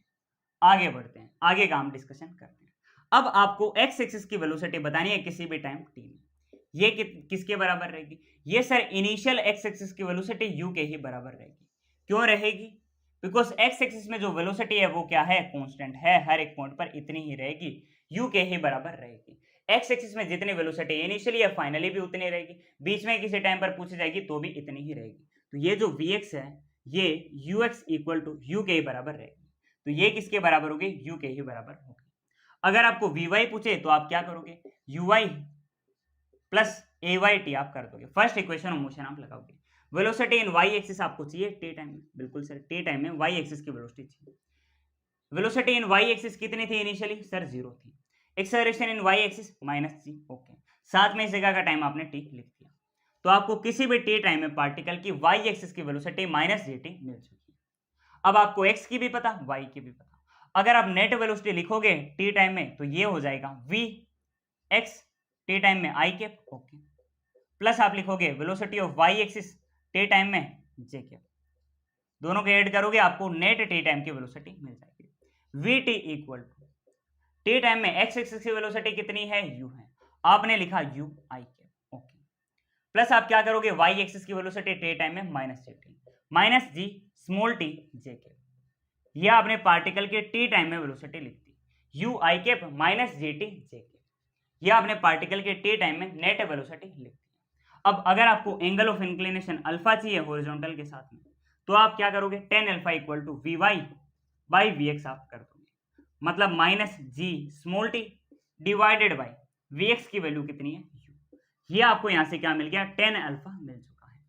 आगे बढ़ते हैं, आगे का हम डिस्कशन करते हैं। अब आपको x एक्सिस की वेलोसिटी बतानी है किसी भी टाइम t में, ये किसके बराबर रहेगी, ये सर इनिशियल x एक्सिस की वेलोसिटी u के ही बराबर रहेगी। क्यों रहेगी, बिकॉज x एक्सिस में जो वेलोसिटी है वो क्या है, कांस्टेंट है, हर एक पॉइंट पर इतनी ही रहेगी, u के ही बराबर रहेगी। x एक्सिस में जितनी वेलोसिटी इनिशियली या फाइनली भी उतनी रहेगी, बीच में किसी टाइम पर पूछी जाएगी तो भी इतनी ही रहेगी। तो ये जो vx है ये ux इक्वल टू u के ही बराबर रहेगी। तो ये किसके बराबर होगी, u के ही बराबर होगी। अगर आपको vy पूछे तो आप क्या करोगे, uy प्लस AYT आप कर दोगे, फर्स्ट इक्वेशन ऑफ मोशन आप लगाओगे। वेलोसिटी इन y एक्सिस आपको चाहिए टी टाइम में, बिल्कुल सर टी टाइम में y एक्सिस की वेलोसिटी चाहिए। वेलोसिटी इन y एक्सिस कितनी थी इनिशियली, सर 0 थी। Acceleration in y axis -g, okay, साथ में इस जगह का टाइम आपने t लिख दिया। तो आपको किसी भी t टाइम में पार्टिकल की y एक्सिस की वेलोसिटी -gt मिल चुकी है। अब आपको x की भी पता, y की भी पता। अगर आप नेट वेलोसिटी लिखोगे t टाइम में तो ये हो जाएगा v x टी टाइम में आई कैप, ओके, प्लस आप लिखोगे velocity of y axis t time में जे कैप, दोनों को ऐड करोगे आपको नेट टी टाइम की वेलोसिटी मिल जाएगी। V t equal to t time में एक्स एक्सिस की वेलोसिटी कितनी है, यू है, आपने लिखा u i cap, okay, plus आप क्या करोगे वाई एक्सिस की वेलोसिटी टी टाइम में minus g small t j cap, ये आपने पार्टिकल के टी टाइम में वेलोसिटी लिख दी, u i cap minus g t j cap, ये आपने पार्टिकल के टी टाइम में नेट वेलोसिटी लिख दी। अब अगर आपको एंगल ऑफ इंक्लिनेशन अल्फा चाहिए हॉरिजॉन्टल के साथ में, तो आप क्या करोगे, tan alpha equal to v y by v x आप कर दोगे, मतलब minus g small t divided by v x की वैल्यू कितनी है, यू। ये आपको यहां से क्या मिल गया, टेन अल्फा मिल चुका है।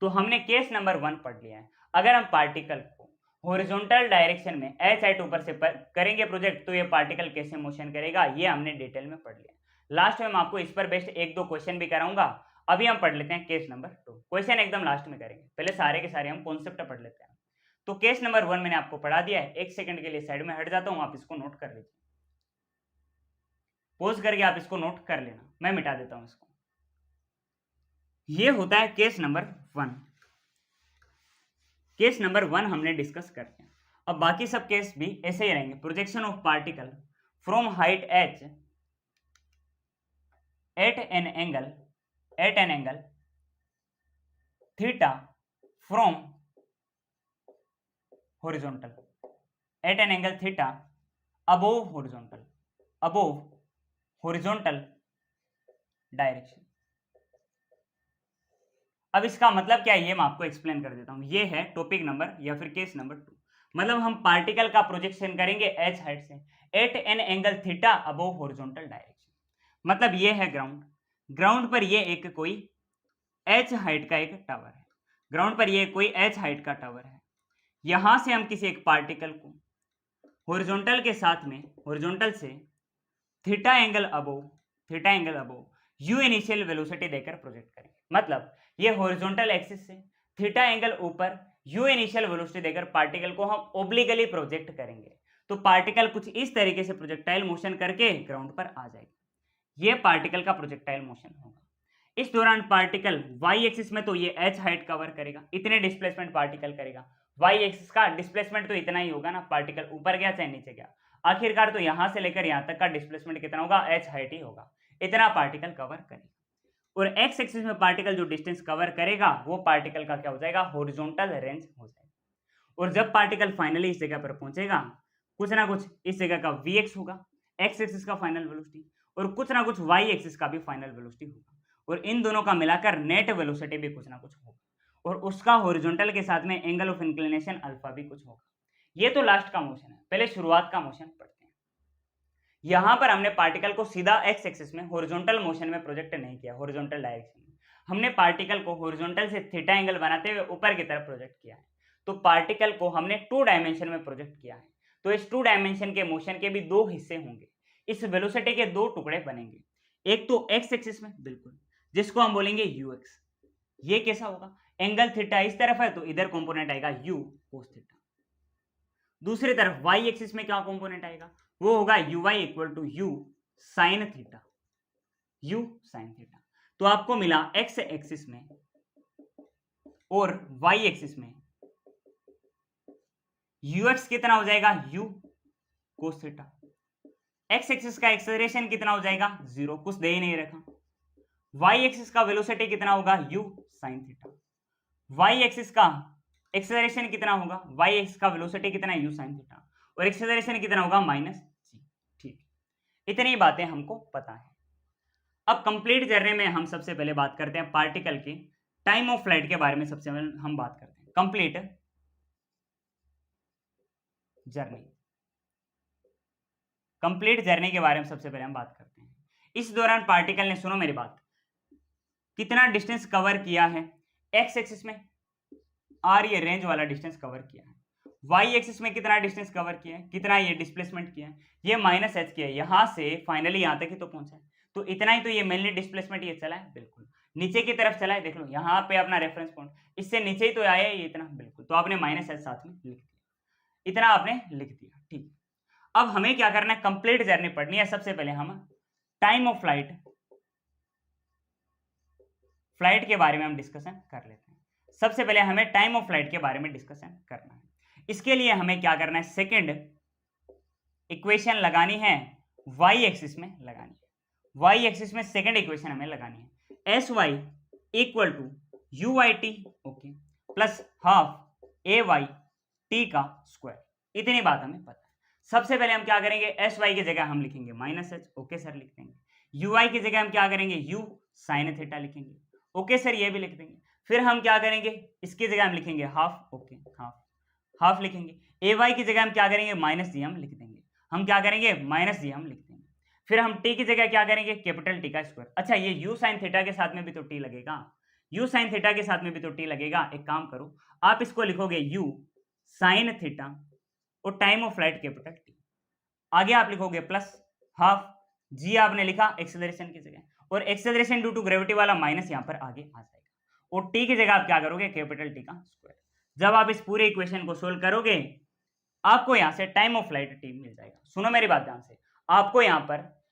तो हमने केस नंबर 1 पढ़ लिया है। अगर हम पार्टिकल को हॉरिजॉन्टल डायरेक्शन में एच हाइट ऊपर से करेंगे प्रोजेक्ट, तो ये पार्टिकल कैसे मोशन करेगा ये हमने डिटेल में पढ़ लिया। लास्ट में मैं आपको इस पर बेस्ड एक दो क्वेश्चन भी कराऊंगा। अभी हम पढ़ लेते हैं केस नंबर 2, क्वेश्चन एकदम लास्ट में करेंगे, पहले सारे के सारे हम कॉन्सेप्ट पढ़ लेते हैं। तो केस नंबर 1 मैंने आपको पढ़ा दिया है, एक सेकंड के लिए साइड में हट जाता हूं, आप इसको नोट कर लीजिए, पॉज करके आप इसको नोट कर लेना, मैं मिटा देता हूं इसको। ये होता है केस नंबर 1, केस नंबर 1 हमने डिस्कस कर लिया। अब बाकी सब केस भी ऐसे ही रहेंगे। Projection of particle from height h at an angle theta from horizontal at an angle theta above horizontal direction. अब इसका मतलब क्या है ये मैं आपको एक्सप्लेन कर देता हूं। ये है टॉपिक नंबर या फिर केस नंबर 2, मतलब हम पार्टिकल का प्रोजेक्शन करेंगे h हाइट से at an angle theta above horizontal direction. मतलब ये है ग्राउंड, ग्राउंड पर ये एक कोई h हाइट का एक टावर है, ग्राउंड पर ये कोई h हाइट का टावर है। यहां से हम किसी एक पार्टिकल को हॉरिजॉन्टल के साथ में, हॉरिजॉन्टल से theta angle above u initial velocity देकर प्रोजेक्ट करेंगे। मतलब ये हॉरिजॉन्टल एक्सिस से थीटा एंगल ऊपर u इनिशियल वेलोसिटी देकर पार्टिकल को हम ओब्लिगली प्रोजेक्ट करेंगे। तो पार्टिकल कुछ इस तरीके से प्रोजेक्टाइल मोशन करके ग्राउंड पर आ जाएगा। ये पार्टिकल का प्रोजेक्टाइल मोशन होगा। इस दौरान पार्टिकल y एक्सिस में तो ये h हाइट कवर करेगा, इतने डिस्प्लेसमेंट पार्टिकल करेगा। y एक्सिस का डिस्प्लेसमेंट तो इतना ही होगा ना, पार्टिकल ऊपर गया चाहे नीचे गया, आखिरकार तो यहां से लेकर यहां तक का डिस्प्लेसमेंट कितना होगा, h हाइट ही होगा, इतना पार्टिकल कवर करेगा। और x एक्सिस में पार्टिकल जो डिस्टेंस कवर करेगा वो पार्टिकल का क्या हो जाएगा, हॉरिजॉन्टल रेंज हो जाएगा। और जब पार्टिकल फाइनली इस जगह पर पहुंचेगा, कुछ ना कुछ इस जगह का vx होगा, x एक्सिस का फाइनल वेलोसिटी, और कुछ ना कुछ y एक्सिस का भी फाइनल वेलोसिटी होगा, और इन दोनों का मिलाकर नेट वेलोसिटी भी कुछ ना कुछ होगा, और उसका हॉरिजॉन्टल के साथ में एंगल ऑफ इंक्लिनेशन अल्फा भी कुछ होगा। ये तो लास्ट का मोशन है, पहले शुरुआत का मोशन पढ़ते हैं। यहां पर हमने पार्टिकल को सीधा एक्स एक्सिस में हॉरिजॉन्टल मोशन में प्रोजेक्ट नहीं किया, हॉरिजॉन्टल डायरेक्शन में हमने पार्टिकल को हॉरिजॉन्टल से थीटा एंगल बनाते हुए ऊपर की तरफ प्रोजेक्ट किया है। तो पार्टिकल को हमने 2 डायमेंशन में प्रोजेक्ट किया है। तो इस 2 डायमेंशन के मोशन के भी 2 हिस्से होंगे। इस वेलोसिटी के 2 टुकड़े बनेंगे, एक तो एक्स एक्सिस में बिल्कुल, जिसको हम बोलेंगे यू एक्स। ये कैसा होगा, एंगल थीटा इस तरफ है तो इधर कंपोनेंट आएगा यू कोस थीटा। दूसरी तरफ वाई एक्सिस में क्या कंपोनेंट आएगा, वो होगा u y equal to u sine theta, u sine theta. तो आपको मिला एक्स एक्सिस में और वाई एक्सिस में यू एक्स कितना हो जाएगा, u cos theta. X axis का एक्सेलरेशन कितना हो जाएगा, 0, कुछ दे ही नहीं रखा। वाई एक्सिस का वेलोसिटी कितना होगा, u sine theta. Y axis का एक्सेलरेशन कितना होगा, वाई एक्सिस का वेलोसिटी कितना है, यू साइन थीटा, और एक्सेलरेशन कितना होगा, माइनस जी। ठीक, इतनी बातें हमको पता है। अब कंप्लीट जर्नी में हम सबसे पहले बात करते हैं पार्टिकल की टाइम ऑफ फ्लाइट के बारे में। सबसे पहले हम बात करते हैं कंप्लीट जर्नी, कंप्लीट जर्नी के बारे में सबसे पहले हम बात करते हैं। इस दौरान पार्टिकल ने, सुनो मेरी बात, कितना डिस्टेंस कवर किया है, एक्स एक्सिस में आर ये रेंज वाला डिस्टेंस कवर किया है, वाई एक्सिस में कितना डिस्टेंस कवर किया है, कितना ये डिस्प्लेसमेंट किया है, ये माइनस एच किया है, यहां से फाइनली यहां तक ही तो पहुंचा है। तो इतना ही तो ये मेनली डिस्प्लेसमेंट ये चला है, बिल्कुल नीचे की तरफ चला है, देख लो यहाँ पे अपना रेफरेंस पॉइंट, इससे नीचे ही तो आया है ये इतना, बिल्कुल। तो आपने माइनस एच साथ में लिख दिया, इतना आपने लिख दिया। ठीक, अब हमें क्या करना है, कंप्लीट जर्नी पढ़नी है। सबसे पहले हम टाइम ऑफ फ्लाइट के बारे में हम डिस्कशन कर लेते हैं। सबसे पहले हमें टाइम ऑफ फ्लाइट के बारे में डिस्कशन करना है। इसके लिए हमें क्या करना है, सेकंड इक्वेशन लगानी है, वाई एक्सिस में लगानी है। वाई एक्सिस में सेकंड इक्वेशन हमें लगानी है, s y equal to u y t, okay, plus half a y t का स्क्वायर। इतनी बात हमें पता है। सबसे पहले हम क्या करेंगे, एस वाई की जगह हम लिखेंगे माइनस एच, ओके सर लिख देंगे। यू वाई की जगह हम क्या करेंगे, यू साइन थीटा लिखेंगे, ओके सर ये भी लिख देंगे। फिर हम क्या करेंगे, इसकी जगह हम लिखेंगे हाफ, ओके हाफ लिखेंगे। ए वाई की जगह हम क्या करेंगे, माइनस जी हम लिख देंगे, हम क्या करेंगे, माइनस जी हम लिख देंगे। फिर हम टी की जगह क्या करेंगे, कैपिटल टी का स्क्वायर। अच्छा, ये यू साइन थीटा के साथ में भी तो टी लगेगा, यू साइन थीटा के साथ में भी तो टी लगेगा। एक काम करो, आप इसको लिखोगे यू साइन थीटा और time of flight capital T, आगे आप लिखोगे प्लस हाफ जी आपने लिखा एक्सेलरेशन की जगह, और एक्सेलरेशन ड्यू टू ग्रेविटी वाला माइनस यहाँ पर आगे आ जाएगा, और टी की जगह आप क्या करोगे, कैपिटल टी का स्क्वायर। जब आप इस पूरे इक्वेशन को सोल्व करोगे आपको यहाँ से टाइम ऑफ फ्लाइट टी मिल जाएगा। सुनो मेरी बात ध्यान से, आपको यहाँ पर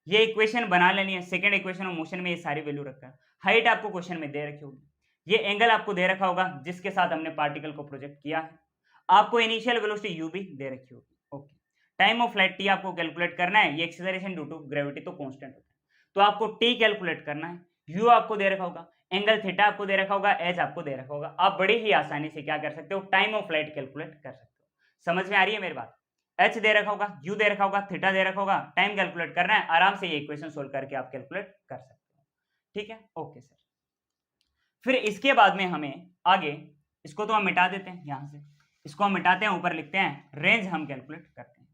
ये इक्वेशन बना लेनी है। सेकंड इक्वेशन ऑफ मोशन में ये सारी वैल्यू रखकर, हाइट आपको क्वेश्चन में दे रखी होगी, ये एंगल आपको दे रखा होगा जिसके साथ हमने पार्टिकल को प्रोजेक्ट किया है, आपको इनिशियल वेलोसिटी यू भी दे रखी होगी, okay. Time of flight T आपको कैलकुलेट करना है, ये एक्सेलरेशन ड्यू टू ग्रेविटी तो कांस्टेंट होता है, तो आपको टी कैलकुलेट करना है। यू आपको दे रखा होगा, एंगल थीटा आपको दे रखा होगा, एच आपको दे रखा होगा। आप बड़ी ही आसानी से क्या कर सकते हो, टाइम ऑफ फ्लाइट कैलकुलेट कर सकते हो। समझ में आ रही है मेरी बात, एच दे रखा होगा, यू दे रखा होगा, थीटा दे रखा होगा, टाइम कैलकुलेट करना है, आराम से ये इक्वेशन सोल्व करके आप कैलकुलेट कर सकते हो। ठीक है, ओके सर। फिर इसके बाद में हमें आगे, इसको तो हम मिटा देते हैं, यहां से इसको हम मिटाते हैं, ऊपर लिखते हैं रेंज हम कैलकुलेट करते हैं।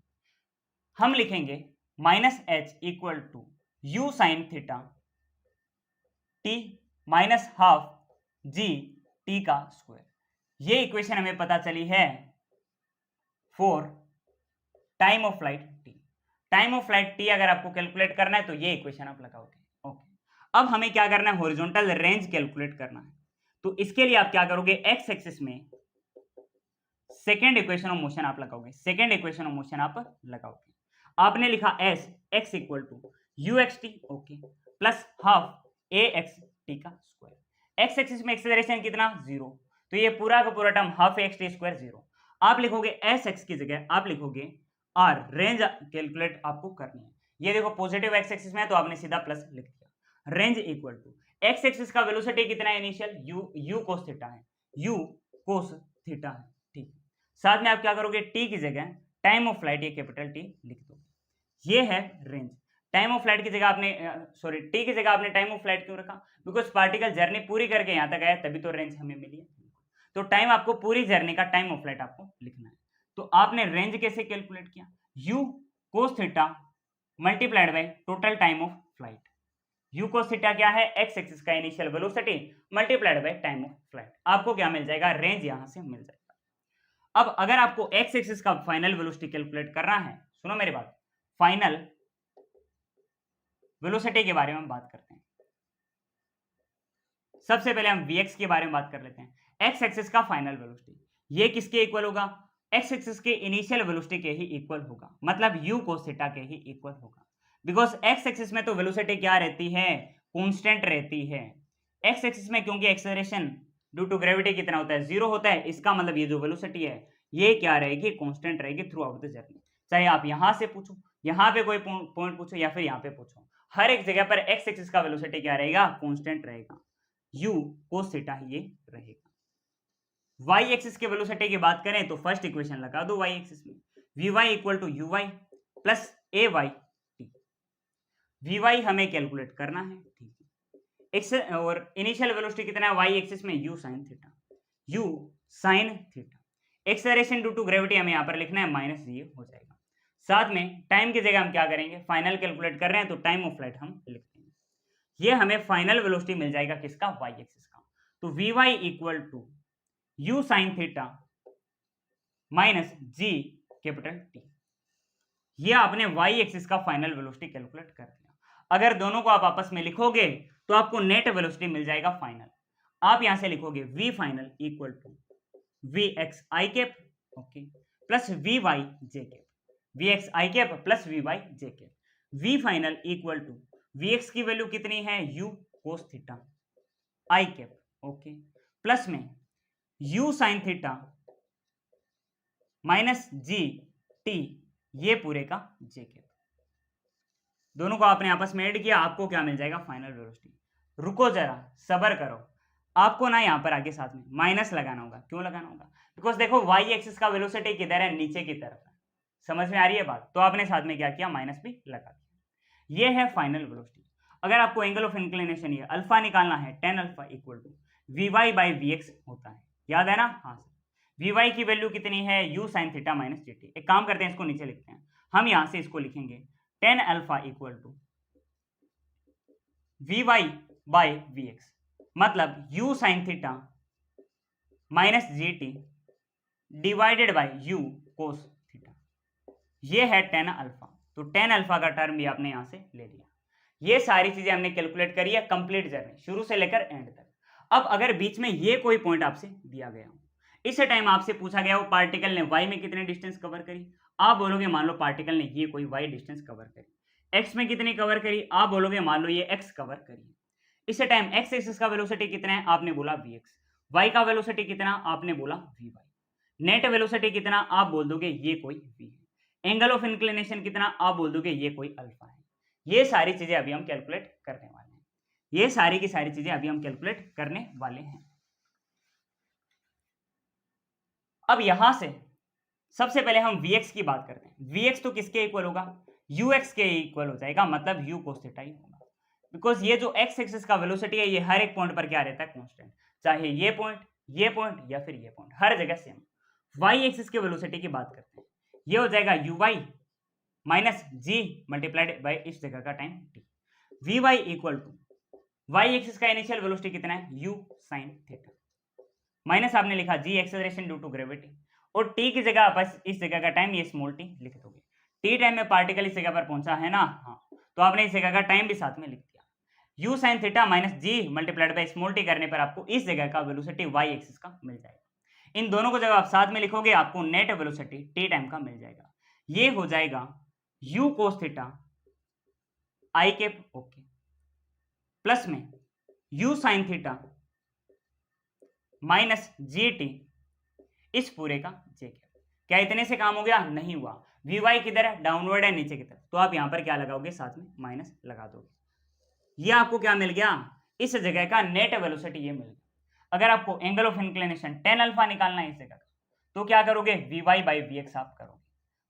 हम लिखेंगे minus h equal to u sine theta t minus half g t का स्क्वायर। ये इक्वेशन हमें पता चली है for time of flight t. Time of flight t अगर आपको कैलकुलेट करना है तो ये इक्वेशन आप लगाओगे, ओके। अब हमें क्या करना है, हॉरिजॉन्टल रेंज कैलकुलेट करना है। तो इसके लिए आप क्या करोगे, एक्स एक्सिस में सेकेंड इक्वेशन ऑफ मोशन आप लगाओगे, सेकेंड इक्वेशन ऑफ मोशन आप लगाओगे। आपने लिखा s x equal to u x t, okay, plus half a x t का स्क्वायर। एक्स एक्सिस में एक्सेलरेशन कितना, 0, तो ये पूरा का पूरा term half x t square 0। आप लिखोगे एस एक्स की जगह आप लिखोगे आर, रेंज कैलकुलेट आपको करनी है। ये देखो पॉजिटिव एक्स एक्सिस में है तो आपने सीधा प्लस लिख दिया। Range equal to x axis का वेलोसिटी कितना है इनिशियल, यू कोस थीटा है, यू कोस थीटा है, ठीक। साथ में आप क्या करोगे, टी की जगह टाइम ऑफ फ्लाइट ये कैपिटल टी लिख दो, ये है रेंज। टाइम ऑफ फ्लाइट की जगह आपने सॉरी टी की जगह आपने टाइम ऑफ फ्लाइट क्यों रखा, बिकॉज पार्टिकल जर्नी पूरी करके यहां तक आया तभी तो रेंज हमें मिली है। तो टाइम आपको पूरी जर्नी का टाइम ऑफ फ्लाइट आपको लिखना है। तो आपने रेंज कैसे कैलकुलेट किया, you cos theta multiplied by total time of flight. u cos theta क्या है, एक्स एक्सिस का initial velocity multiplied by time of flight. आपको क्या मिल जाएगा, रेंज यहां से मिल जाएगा। अब अगर आपको एक्स एक्सिस का फाइनल वेलोसिटी कैलकुलेट करना है, सुनो मेरी बात, फाइनल वेलोसिटी के बारे में बात करते हैं। सबसे पहले हम vx के बारे में बात कर लेते हैं। एक्स एक्सिस का फाइनल वेलोसिटी ये किसके इक्वल होगा, एक्स एक्सिस के इनिशियल वेलोसिटी के ही इक्वल होगा, मतलब u cos थीटा के ही इक्वल होगा। बिकॉज एक्स एक्सिस में तो वेलोसिटी क्या रहती है, कांस्टेंट रहती है। एक्स एक्सिस में क्योंकि एक्सेलरेशन ड्यू टू ग्रेविटी कितना होता है, 0 होता है, इसका मतलब ये जो वेलोसिटी है ये क्या रहेगी, कांस्टेंट रहेगी थ्रू आउट द जर्नी। चाहे आप यहां से पूछो, यहां पे कोई पॉइंट पूछो या फिर यहां पे पूछो, हर एक जगह पर एक्स एक्सिस का वेलोसिटी क्या रहेगा, कांस्टेंट रहेगा, u cos थीटा ये रहेगा। y एक्सिस के वेलोसिटी की बात करें तो फर्स्ट इक्वेशन लगा दो y एक्सिस में, vy equal to uy plus ay t। vy हमें कैलकुलेट करना है, ठीक है। एक्स और इनिशियल वेलोसिटी कितना है y एक्सिस में, u sin theta, u sin theta. Acceleration due to gravity हमें यहाँ पर लिखना है माइनस जी हो जाएगा। साथ में टाइम की जगह हम क्या करेंगे, फाइनल कैलकुलेट कर रहे हैं तो टाइम ऑफ फ्लाइट हम लिख देंगे। ये हमें फाइनल वेलोसिटी मिल जाएगा किसका, y एक्सिस का। तो vy equal to u sin theta minus g capital t। ये आपने y एक्सिस का फाइनल वेलोसिटी कैलकुलेट कर दिया। अगर दोनों को आप आपस में लिखोगे तो आपको नेट वेलोसिटी मिल जाएगा फाइनल। आप यहां से लिखोगे v final equal to vx i cap, okay, plus vy j cap, vx i cap plus vy j cap. v final equal to vx की वैल्यू कितनी है, u cos theta i cap, okay, plus में u sin theta minus g t, ये पूरे का j cap. दोनों को आपने आपस में ऐड किया, आपको क्या मिल जाएगा, फाइनल वेलोसिटी। रुको जरा, सबर करो, आपको ना यहां पर आगे साथ में माइनस लगाना होगा। क्यों लगाना होगा, बिकॉज देखो y एक्सिस का वेलोसिटी किधर है, नीचे की तरफ है। समझ में आ रही है बात, तो आपने साथ में क्या किया, माइनस भी लगा दिया। ये है फाइनल वेलोसिटी। अगर आपको एंगल ऑफ इंक्लिनेशन ये अल्फा निकालना है, tan alpha equal to vy by vx होता है, याद है ना, हाँ सर। vy की वैल्यू कितनी है, u sin theta minus gt। एक काम करते हैं, इसको नीचे लिखते हैं, हम यहां से इसको लिखेंगे tan alpha equal to vy by vx, मतलब u sin theta minus gt divided by u cos theta. ये है tan अल्फा। तो tan अल्फा का टर्म भी आपने यहां से ले लिया। ये सारी चीजें हमने कैलकुलेट करी है, कंप्लीट जर्नी शुरू से लेकर एंड तक। अब अगर बीच में ये कोई पॉइंट आपसे दिया गया हो, इस टाइम आपसे पूछा गया वो पार्टिकल ने y में कितने डिस्टेंस कवर करी, आप बोलोगे मान लो पार्टिकल ने ये कोई y डिस्टेंस कवर करी। x में कितनी कवर करी, आप बोलोगे मान लो ये x कवर करी। इस टाइम x एक्सिस का वेलोसिटी कितना है, आपने बोला vx, y का वेलोसिटी कितना, आपने बोला vy, नेट वेलोसिटी कितना, आप बोल दोगे ये कोई v है, एंगल ऑफ इंक्लिनेशन कितना, आप बोल दोगे ये कोई अल्फा है। ये सारी चीजें अभी हम कैलकुलेट करने वाले हैं, ये सारी की सारी चीजें अभी हम कैलकुलेट करने वाले हैं। अब यहां से सबसे पहले हम vx की बात करते हैं। vx तो किसके इक्वल होगा, ux के इक्वल हो जाएगा, मतलब u cos थीटा ही होगा। बिकॉज ये जो x एक्सिस का वेलोसिटी है ये हर एक पॉइंट पर क्या रहता है, कांस्टेंट, चाहे ये पॉइंट या फिर ये पॉइंट, हर जगह सेम। y एक्सिस के वेलोसिटी की बात करते हैं, ये हो जाएगा uy minus g multiplied by इस जगह का time t। vy equal to y axis का इनिशियल वेलोसिटी कितना है, u sin थीटा, माइनस आपने लिखा g acceleration due to gravity, और t की जगह आप इस जगह का टाइम ये स्मॉल t लिख दोगे। t टाइम में पार्टिकल इस जगह पर पहुंचा है ना, हाँ, तो आपने इस जगह का टाइम भी साथ में लिख दिया। u sin theta minus g multiplied by small t करने पर आपको इस जगह का वेलोसिटी y एक्सिस का मिल जाएगा। इन दोनों को जब आप साथ में लिखोगे आपको नेट वेलोसिटी t टाइम का मिल जाएगा। ये हो जाएगा u cos theta i cap, okay, plus में u sin theta minus g T इस पूरे का j कैप। क्या इतने से काम हो गया, नहीं हुआ। vy किधर है, डाउनवर्ड है, नीचे की तरफ, तो आप यहां पर क्या लगाओगे, साथ में माइनस लगा दोगे। ये आपको क्या मिल गया, इस जगह का नेट वेलोसिटी ये मिल गया। अगर आपको angle of inclination tan alpha निकालना है इस जगह का, तो क्या करोगे, vy बाई vx आप करोगे,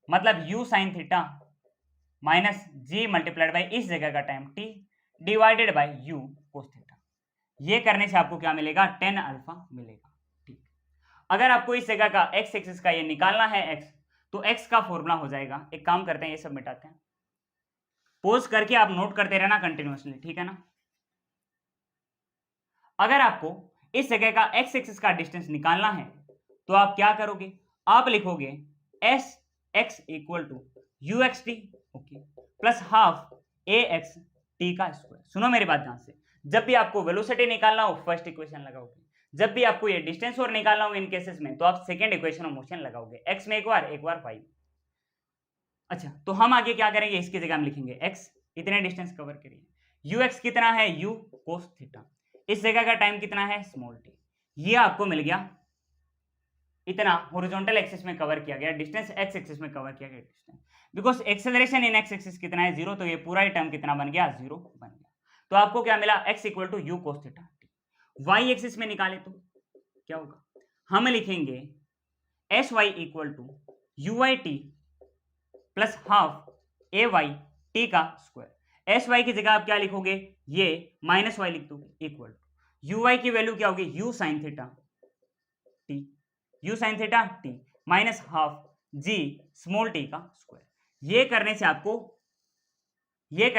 मतलब u sin theta minus g multiplied by इस जगह का time t divided by u cos theta. ये करने से आपको क्या मिलेगा, tan अल्फा मिलेगा, ठीक। अगर आपको इस जगह का x एक्सिस का ये निकालना है x, तो x का फॉर्मूला हो जाएगा, एक काम करते हैं ये सब मिटाते हैं, पोज करके आप नोट करते रहना कंटिन्यूअसली, ठीक है ना। अगर आपको इस जगह का एक्स एक्सिस का डिस्टेंस निकालना है तो आप क्या करोगे, आप लिखोगे s x equal to u x t, okay, plus half a x t का स्क्वायर। सुनो मेरी बात ध्यान से, जब भी आपको वेलोसिटी निकालना हो फर्स्ट इक्वेशन लगाओगे, जब भी आपको ये डिस्टेंस और निकालना हो इन केसेस में तो आप सेकंड इक्वेशन ऑफ मोशन लगाओगे, एक्स में एक बार वाई। अच्छा, तो हम आगे क्या करेंगे, इसकी जगह हम लिखेंगे एक्स, इतने डिस्टेंस कवर करिए, यू एक्स कितना है यू कोस थीटा, इस जगह का टाइम कितना है स्मॉल टी, ये आपको मिल गया इतना हॉरिजॉन्टल एक्सिस में कवर किया गया डिस्टेंस, एक्स एक्सिस में कवर किया गया distance, because acceleration in x axis कितना है 0, तो ये पूरा ही टर्म कितना बन गया 0 बन गया। तो आपको क्या मिला x equal to u cos theta. Y axis में निकाले तो क्या होगा, हम लिखेंगे s y equal to u y t plus half a y t का स्क्वायर। एस वाई की जगह आप क्या लिखोगे, ये माइनस वाई लिख दोगे इक्वल टू यू वाई की वैल्यू क्या होगी u sine theta t, u sine theta t minus half g small t का स्क्वायर। ये करने से आपको ये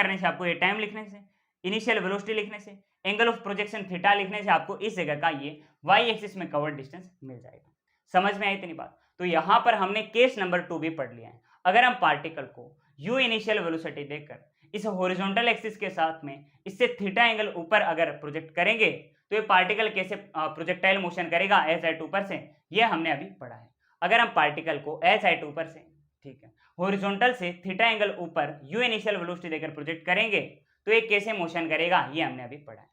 टाइम लिखने से, इनिशियल वेलोसिटी लिखने से, एंगल ऑफ प्रोजेक्शन थीटा लिखने से आपको इस जगह का ये वाई एक्सिस में कवर्ड डिस्टेंस मिल जाएगा। समझ में आई इतनी बात। तो यहां पर हमने केस नंबर 2 भी पढ़ लिया है। अगर हम पार्टिकल को यू इनिशियल वेलोसिटी देकर इस हॉरिजॉन्टल एक्सिस के साथ में इससे थीटा एंगल ऊपर अगर प्रोजेक्ट करेंगे तो ये पार्टिकल कैसे प्रोजेक्टाइल मोशन करेगा एज एट ऊपर से, ये हमने अभी पढ़ा है। अगर हम पार्टिकल को एज एट ऊपर से, ठीक है, हॉरिजॉन्टल से थीटा एंगल ऊपर यू इनिशियल वेलोसिटी देकर प्रोजेक्ट करेंगे तो ये कैसे मोशन करेगा, ये हमने अभी पढ़ा है।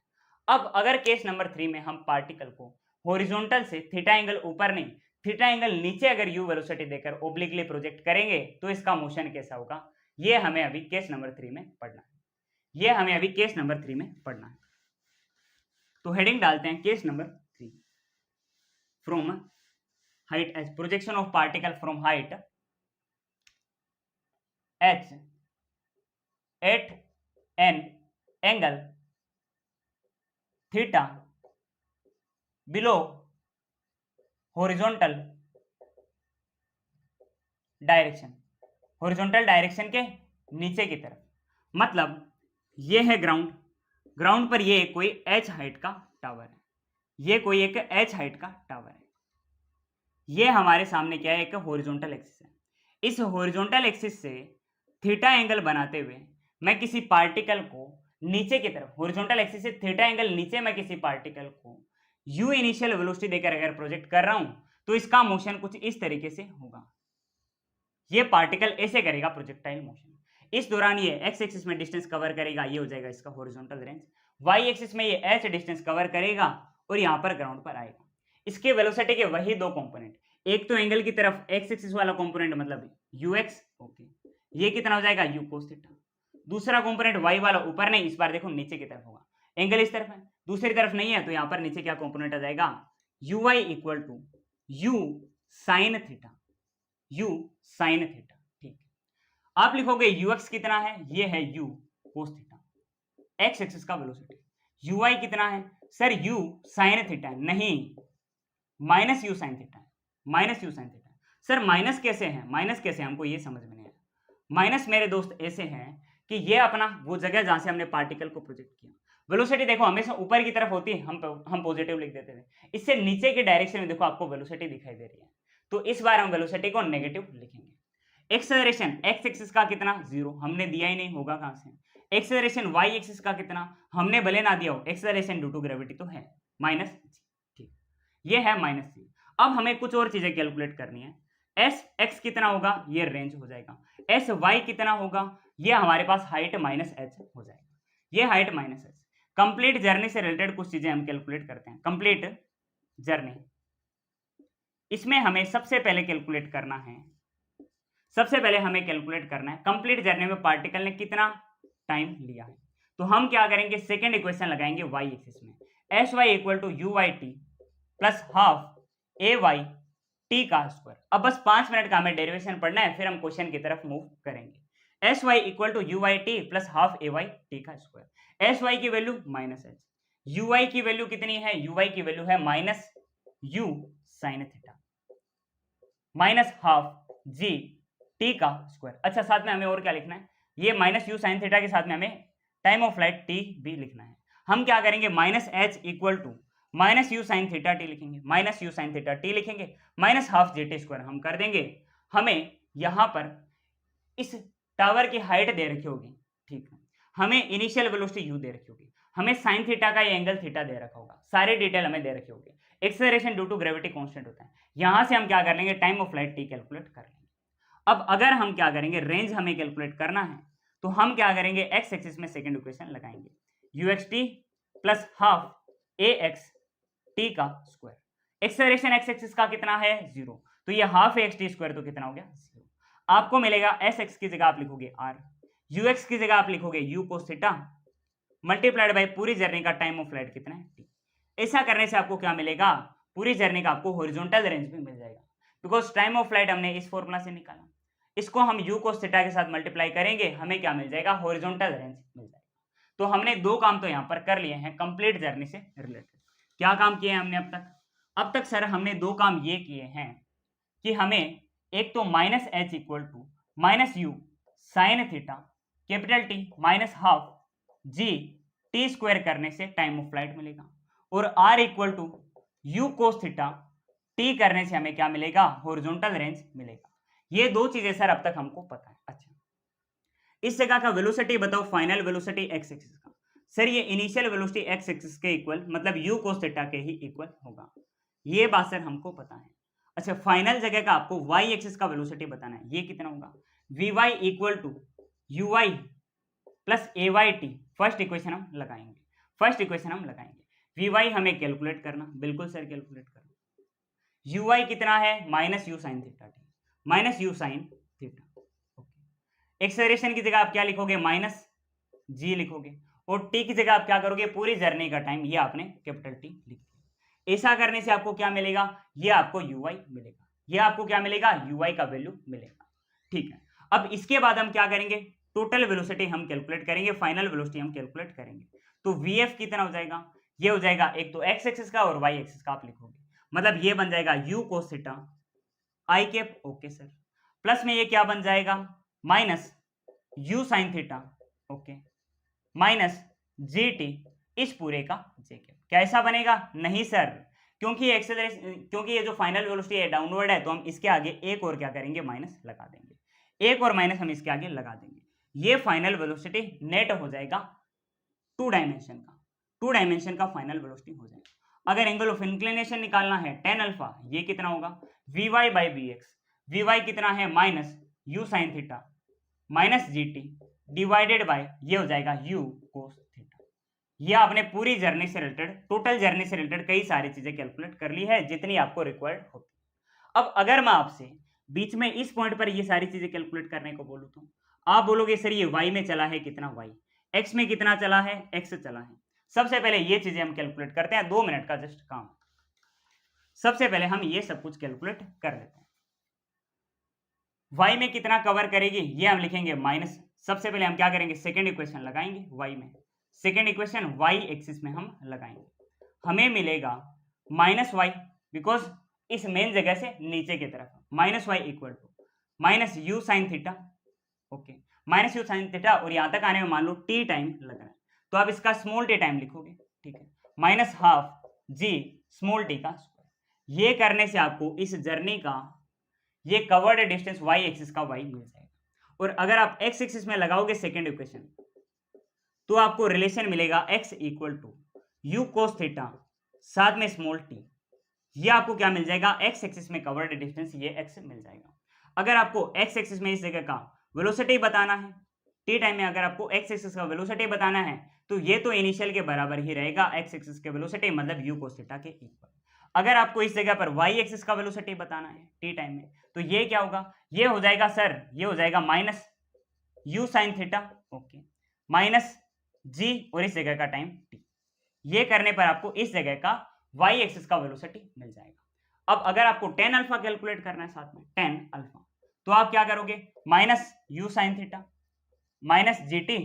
अब अगर केस नंबर 3 में हम पार्टिकल को हॉरिजॉन्टल से थीटा एंगल ऊपर नहीं, थीटा एंगल नीचे अगर यू वेलोसिटी देकर ओब्लिकली प्रोजेक्ट करेंगे तो इसका मोशन कैसा होगा, ये हमें अभी केस नंबर 3 में पढ़ना है। तो हेडिंग डालते हैं case number 3, from height h, projection of particle from height h at an angle theta below horizontal direction के नीचे की तरफ। मतलब ये है ग्राउंड पर ये कोई h हाइट का टावर है, ये कोई एक h हाइट का टावर है, ये हमारे सामने क्या है एक हॉरिजॉन्टल एक्सिस है। इस हॉरिजॉन्टल एक्सिस से थीटा एंगल बनाते हुए मैं किसी पार्टिकल को नीचे की तरफ, हॉरिजॉन्टल एक्सिस से थीटा एंगल नीचे मैं किसी पार्टिकल को यू इनिशियल वेलोसिटी देकर अगर प्रोजेक्ट कर रहा हूं तो इसका मोशन कुछ इस तरीके से होगा। ये पार्टिकल ऐसे करेगा प्रोजेक्टाइल मोशन। इस दौरान ये एक्स एक्सिस में डिस्टेंस कवर करेगा, ये हो जाएगा इसका हॉरिजॉन्टल रेंज। वाई एक्सिस में ये एच डिस्टेंस कवर करेगा और यहां पर ग्राउंड पर आएगा। इसके वेलोसिटी के वही दो कंपोनेंट, एक तो एंगल की तरफ एक्स एक्सिस वाला कंपोनेंट मतलब यू एक्स, ओके, ये कितना हो जाएगा यू कोस थीटा। दूसरा कंपोनेंट वाई वाला ऊपर नहीं, इस बार देखो नीचे की तरफ होगा, एंगल इस तरफ है दूसरी तरफ नहीं है, तो यहां पर नीचे क्या कंपोनेंट आ जाएगा u y equal to u sine theta, ठीक है। आप लिखोगे यू एक्स कितना है, ये है u cos theta, x axis का वेलोसिटी। यू वाई कितना है सर, यू साइन थीटा, नहीं minus u sine theta, sir minus कैसे है, हमको ये समझ में नहीं आया। माइनस मेरे दोस्त ऐसे हैं कि ये अपना वो जगह जहां से हमने पार्टिकल को प्रोजेक्ट किया, वेलोसिटी देखो हमेशा ऊपर की तरफ होती है, हम पॉजिटिव लिख देते थे, इससे नीचे की डायरेक्शन में देखो आपको वेलोसिटी दिखाई दे रही है, तो इस बार हम वेलोसिटी को नेगेटिव लिखेंगे। एक्सेलरेशन एक्स एक्सिस का कितना 0, हमने दिया ही नहीं, होगा कहां से। एक्सेलरेशन वाई एक्सिस का कितना, हमने भले ना दिया हो, एक्सेलरेशन ड्यू टू ग्रेविटी तो है माइनस जी, ठीक, ये है माइनस जी। अब हमें कुछ और चीजें कैलकुलेट करनी है। एस एक्स कितना होगा, ये रेंज हो जाएगा। एस वाई कितना होगा, ये हमारे पास हाइट माइनस एच हो जाएगा, ये height minus H. Complete journey से रिलेटेड कुछ चीजें हम कैलकुलेट करते हैं। कंप्लीट जर्नी, इसमें हमें सबसे पहले कैलकुलेट करना है कंप्लीट जर्नी में पार्टिकल ने कितना टाइम लिया है। तो हम क्या करेंगे, सेकेंड इक्वेशन लगाएंगे वाई एक्सिस में, s y equal to u y t plus half a y t का स्क्वायर। अब बस 5 मिनट का हमें डेरिवेशन पढ़ना है, फिर हम क्वेश्चन की तरफ मूव करेंगे। S y equal to u y t plus half a y t का स्क्वायर। एस वाई की value minus h, u y की वैल्यू कितनी है, यू वाई की वैल्यू है minus u sine theta minus half g t का square. अच्छा, साथ में हमें और क्या लिखना है, ये माइनस यू साइन थीटा के साथ में हमें टाइम ऑफ फ्लाइट टी भी लिखना है। हम क्या करेंगे, minus h equal to minus u sine theta t लिखेंगे, minus u sine theta t लिखेंगे, minus half g t square हम कर देंगे। हमें यहाँ पर इस टावर की हाइट दे रखी होगी, ठीक है, हमें इनिशियल वेलोसिटी यू दे रखी होगी, हमें साइन थीटा का ये एंगल थीटा दे रखा होगा, सारी डिटेल हमें दे रखी होगी, acceleration due to gravity constant होता है। यहां से हम क्या कर लेंगे, time of flight t calculate कर लेंगे। अब अगर हम क्या करेंगे, रेंज हमें कैलकुलेट करना है, तो हम क्या करेंगे, एक्स एक्सिस में सेकंड इक्वेशन लगाएंगे, you x t plus half a x t का स्क्वायर। एक्सेलरेशन एक्स एक्सिस का कितना है, 0, तो ये हाफ एक्स टी स्क्वायर तो कितना हो गया, 0। आपको मिलेगा एस एक्स की जगह आप लिखोगे आर, यू एक्स की जगह आप लिखोगे you cos theta multiplied by पूरी जर्नी का टाइम ऑफ फ्लाइट कितना है, टी। ऐसा करने से आपको क्या मिलेगा, पूरी जर्नी का आपको हॉरिजॉन्टल रेंज भी मिल जाएगा, बिकॉज टाइम ऑफ फ्लाइट हमने इस फॉर्मूला से निकाला। इसको हम यू कोस थीटा के साथ मल्टीप्लाई करेंगे, हमें क्या मिल जाएगा, हॉरिजॉन्टल रेंज मिल जाएगा। तो हमने दो काम तो यहाँ पर कर लिए हैं कंप्लीट जर्नी से रिलेटेड। क्या काम किए हैं हमने अब तक सर हमने दो काम ये किए हैं कि हमें एक तो minus h equal to minus u sine theta capital t minus half g t square करने से टाइम ऑफ फ्लाइट मिलेगा, और r equal to u cos theta t करने से हमें क्या मिलेगा, हॉरिजॉन्टल रेंज मिलेगा। ये दो चीजें सर अब तक हमको पता है। अच्छा, इस जगह का वेलोसिटी बताओ, फाइनल वेलोसिटी एक्स एक्सिस का। सर ये इनिशियल वेलोसिटी एक्स एक्सिस के इक्वल, मतलब यू कोस थीटा के ही इक्वल होगा, ये बात सर हमको पता है। अच्छा, फाइनल जगह का आपको वाई एक्सिस का वेलोसिटी बताना है, ये कितना होगा, v y equal to u y plus a y t. First equation हम लगाएंगे, वी वाई हमें कैलकुलेट करना, बिल्कुल सर कैलकुलेट करना। यू वाई कितना है, minus u sine theta t, minus u sine theta. Okay, acceleration की जगह आप क्या लिखोगे, माइनस जी लिखोगे, और टी की जगह आप क्या करोगे, पूरी जर्नी का टाइम ये आपने कैपिटल टी लिख दिया। ऐसा करने से आपको क्या मिलेगा, ये आपको यू वाई मिलेगा, ये आपको क्या मिलेगा, यू वाई का वैल्यू मिलेगा। ठीक है, अब इसके बाद हम क्या करेंगे, टोटल वेलोसिटी हम कैलकुलेट करेंगे, फाइनल वेलोसिटी हम कैलकुलेट करेंगे। तो वीएफ कितना हो जाएगा, ये हो जाएगा एक तो एक्स एक्सिस का और वाई एक्सिस का आप लिखोगे, मतलब ये बन जाएगा यू कोस थीटा आई कैप, ओके सर, प्लस में ये क्या बन जाएगा, minus u sine theta, okay, minus g T इस पूरे का जे कैप। क्या ऐसा बनेगा, नहीं सर, क्योंकि एक्सेलरेशन, क्योंकि ये जो फाइनल वेलोसिटी है डाउनवर्ड है, तो हम इसके आगे एक और क्या करेंगे, माइनस लगा देंगे, एक और माइनस हम इसके आगे लगा देंगे, ये फाइनल वेलोसिटी नेट हो जाएगा टू डायमेंशन का फाइनल वेलोसिटी हो जाएगा। अगर एंगल ऑफ इंक्लिनेशन निकालना है tan अल्फा, ये कितना होगा, v y by v x, v y कितना है, minus u sine theta minus g t divided by ये हो जाएगा यू कोस थीटा। ये आपने पूरी जर्नी से रिलेटेड, टोटल जर्नी से रिलेटेड कई सारी चीजें कैलकुलेट कर ली है जितनी आपको रिक्वायर्ड होती है। अब अगर मैं आपसे बीच में इस पॉइंट पर ये सारी चीजें कैलकुलेट करने को बोलूं, तो आप बोलोगे सर ये y में चला है कितना, y x में कितना चला है, x चला है। सबसे पहले ये चीजें हम कैलकुलेट करते हैं, 2 मिनट का जस्ट काम। सबसे पहले हम ये सब कुछ कैलकुलेट कर लेते हैं। y में कितना कवर करेगी, ये हम लिखेंगे माइनस। सबसे पहले हम क्या करेंगे, सेकेंड इक्वेशन लगाएंगे y में, सेकेंड इक्वेशन y एक्सिस में हम लगाएंगे, हमें मिलेगा माइनस y, बिकॉज इस मेन जगह से नीचे की तरफ, minus y equal to minus u sine theta, okay, minus u sine theta, और यहां तक आने में मान लो टी टाइम लग रहा है, तो आप इसका स्मॉल टी टाइम लिखोगे, ठीक है, minus half g small t का स्क्वायर। ये करने से आपको इस जर्नी का ये कवर्ड डिस्टेंस y एक्सिस का y मिल जाएगा, और अगर आप x एक्सिस में लगाओगे सेकेंड इक्वेशन, तो आपको रिलेशन मिलेगा x equal to u cos theta साथ में स्मॉल टी। ये आपको क्या मिल जाएगा, x एक्सिस में कवर्ड डिस्टेंस ये x मिल जाएगा। अगर आपको x एक्सिस में इस जगह का वेलोसिटी बताना है, टी टाइम में अगर आपको x एक्सिस का वेलोसिटी बताना है, तो ये तो इनिशियल के बराबर ही रहेगा x एक्सिस के वेलोसिटी, मतलब u cos थीटा के इक्वल। अगर आपको इस जगह पर y एक्सिस का वेलोसिटी बताना है टी टाइम में, तो ये क्या होगा, ये हो जाएगा सर, ये हो जाएगा minus u sine theta, okay, minus g और इस जगह का टाइम t। ये करने पर आपको इस जगह का y एक्सिस का वेलोसिटी मिल जाएगा। अब अगर आपको tan अल्फा कैलकुलेट करना है साथ में, tan अल्फा, तो आप क्या करोगे, minus u sine theta minus g t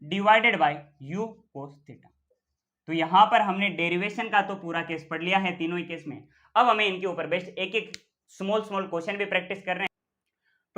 divided bye you cos theta. तो यहां पर हमने डेरिवेशन का तो पूरा केस पढ़ लिया है तीनों ही केस में। अब हमें इनके ऊपर बेस्ट एक एक स्मॉल क्वेश्चन भी प्रैक्टिस कर रहे हैं।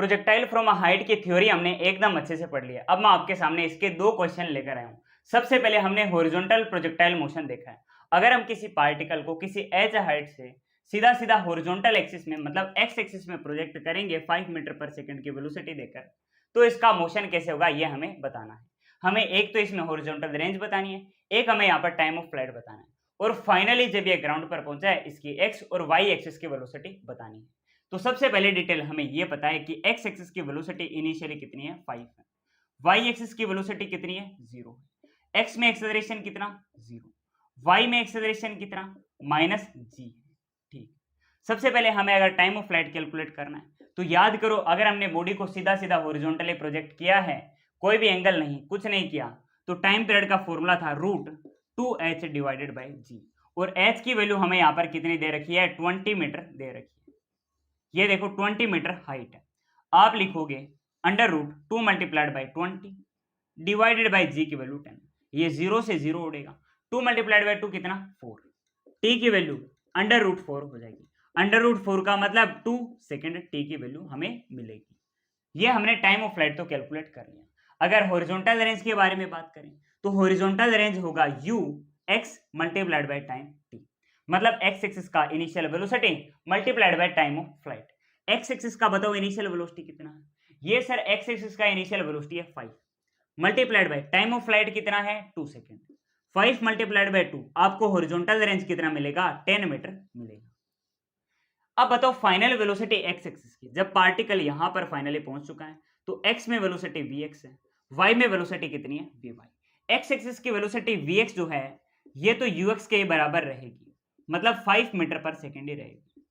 प्रोजेक्टाइल फ्रॉम अ हाइट की थ्योरी हमने एकदम अच्छे से पढ़ लिया। अब मैं आपके सामने इसके दो क्वेश्चन लेकर आया हूँ। सबसे पहले हमने हॉरिजॉन्टल प्रोजेक्टाइल मोशन देखा है। अगर हम किसी पार्टिकल को किसी एच हाइट से सीधा सीधा हॉरिजॉन्टल एक्सिस में मतलब एक्स एक्सिस में प्रोजेक्ट करेंगे 5 मीटर पर सेकंड की वेलोसिटी देकर, तो इसका मोशन कैसे होगा ये हमें बताना है। हमें एक तो इसमें हॉरिजॉन्टल रेंज बतानी है, एक हमें यहाँ पर टाइम ऑफ फ्लाइट बताना है, और फाइनली जब ये ग्राउंड पर पहुंचा है इसकी एक्स और वाई एक्सिस की वेलोसिटी बतानी है। तो सबसे पहले डिटेल हमें ये पता है कि एक्स एक्सिस की वेलोसिटी इनिशियली कितनी है 5 है, वाई एक्सिस की वेलोसिटी कितनी है 0 है, एक्स में एक्सेलरेशन कितना 0, वाई में एक्सेलरेशन कितना -g। ठीक, सबसे पहले हमें अगर टाइम ऑफ फ्लाइट कैलकुलेट करना है तो याद करो, अगर हमने बॉडी को सीधा सीधा हॉरिजॉन्टली प्रोजेक्ट किया है, कोई भी एंगल नहीं, कुछ नहीं किया, तो टाइम पीरियड का फॉर्मूला था √2h डिवाइडेड बाय g, और h की वैल्यू हमें यहाँ पर कितनी दे रखी है 20 मीटर दे रखी है। ये देखो 20 मीटर हाइट है, आप लिखोगे √2 मल्टीप्लाइड बाई 20 डिवाइडेड बाई जी की वैल्यू 10, ये 0 से 0 उड़ेगा, 2 मल्टीप्लाइड बाई 2 कितना 4, टी की वैल्यू √4 हो जाएगी, √4 का मतलब 2 सेकेंड, टी की वैल्यू हमें मिलेगी। ये हमने टाइम ऑफ फ्लाइट तो कैलकुलेट कर लिया। अगर हॉरिजॉन्टल रेंज के बारे में बात करें तो हॉरिजॉन्टल रेंज होगा u x multiplied by time t, मतलब x एक्सिस का initial velocity multiplied by time of flight. x axis का बताओ इनिशियल वेलोसिटी कितना है, ये सर x एक्सिस का इनिशियल वेलोसिटी है 5 multiplied by time of flight कितना है 2 सेकेंड, 5 मल्टीप्लाइड बाय 2 आपको हॉरिजॉन्टल रेंज कितना मिलेगा 10 मीटर मिलेगा। अब बताओ फाइनल वेलोसिटी x एक्सिस की, जब पार्टिकल यहां पर फाइनली पहुंच चुका है तो x में वेलोसिटी vx है, y में वेलोसिटी कितनी है vy। x एक्सिस की वेलोसिटी vx जो है ये तो ux के बराबर रहेगी, मतलब 5 मीटर पर सेकेंड ही रहेगी।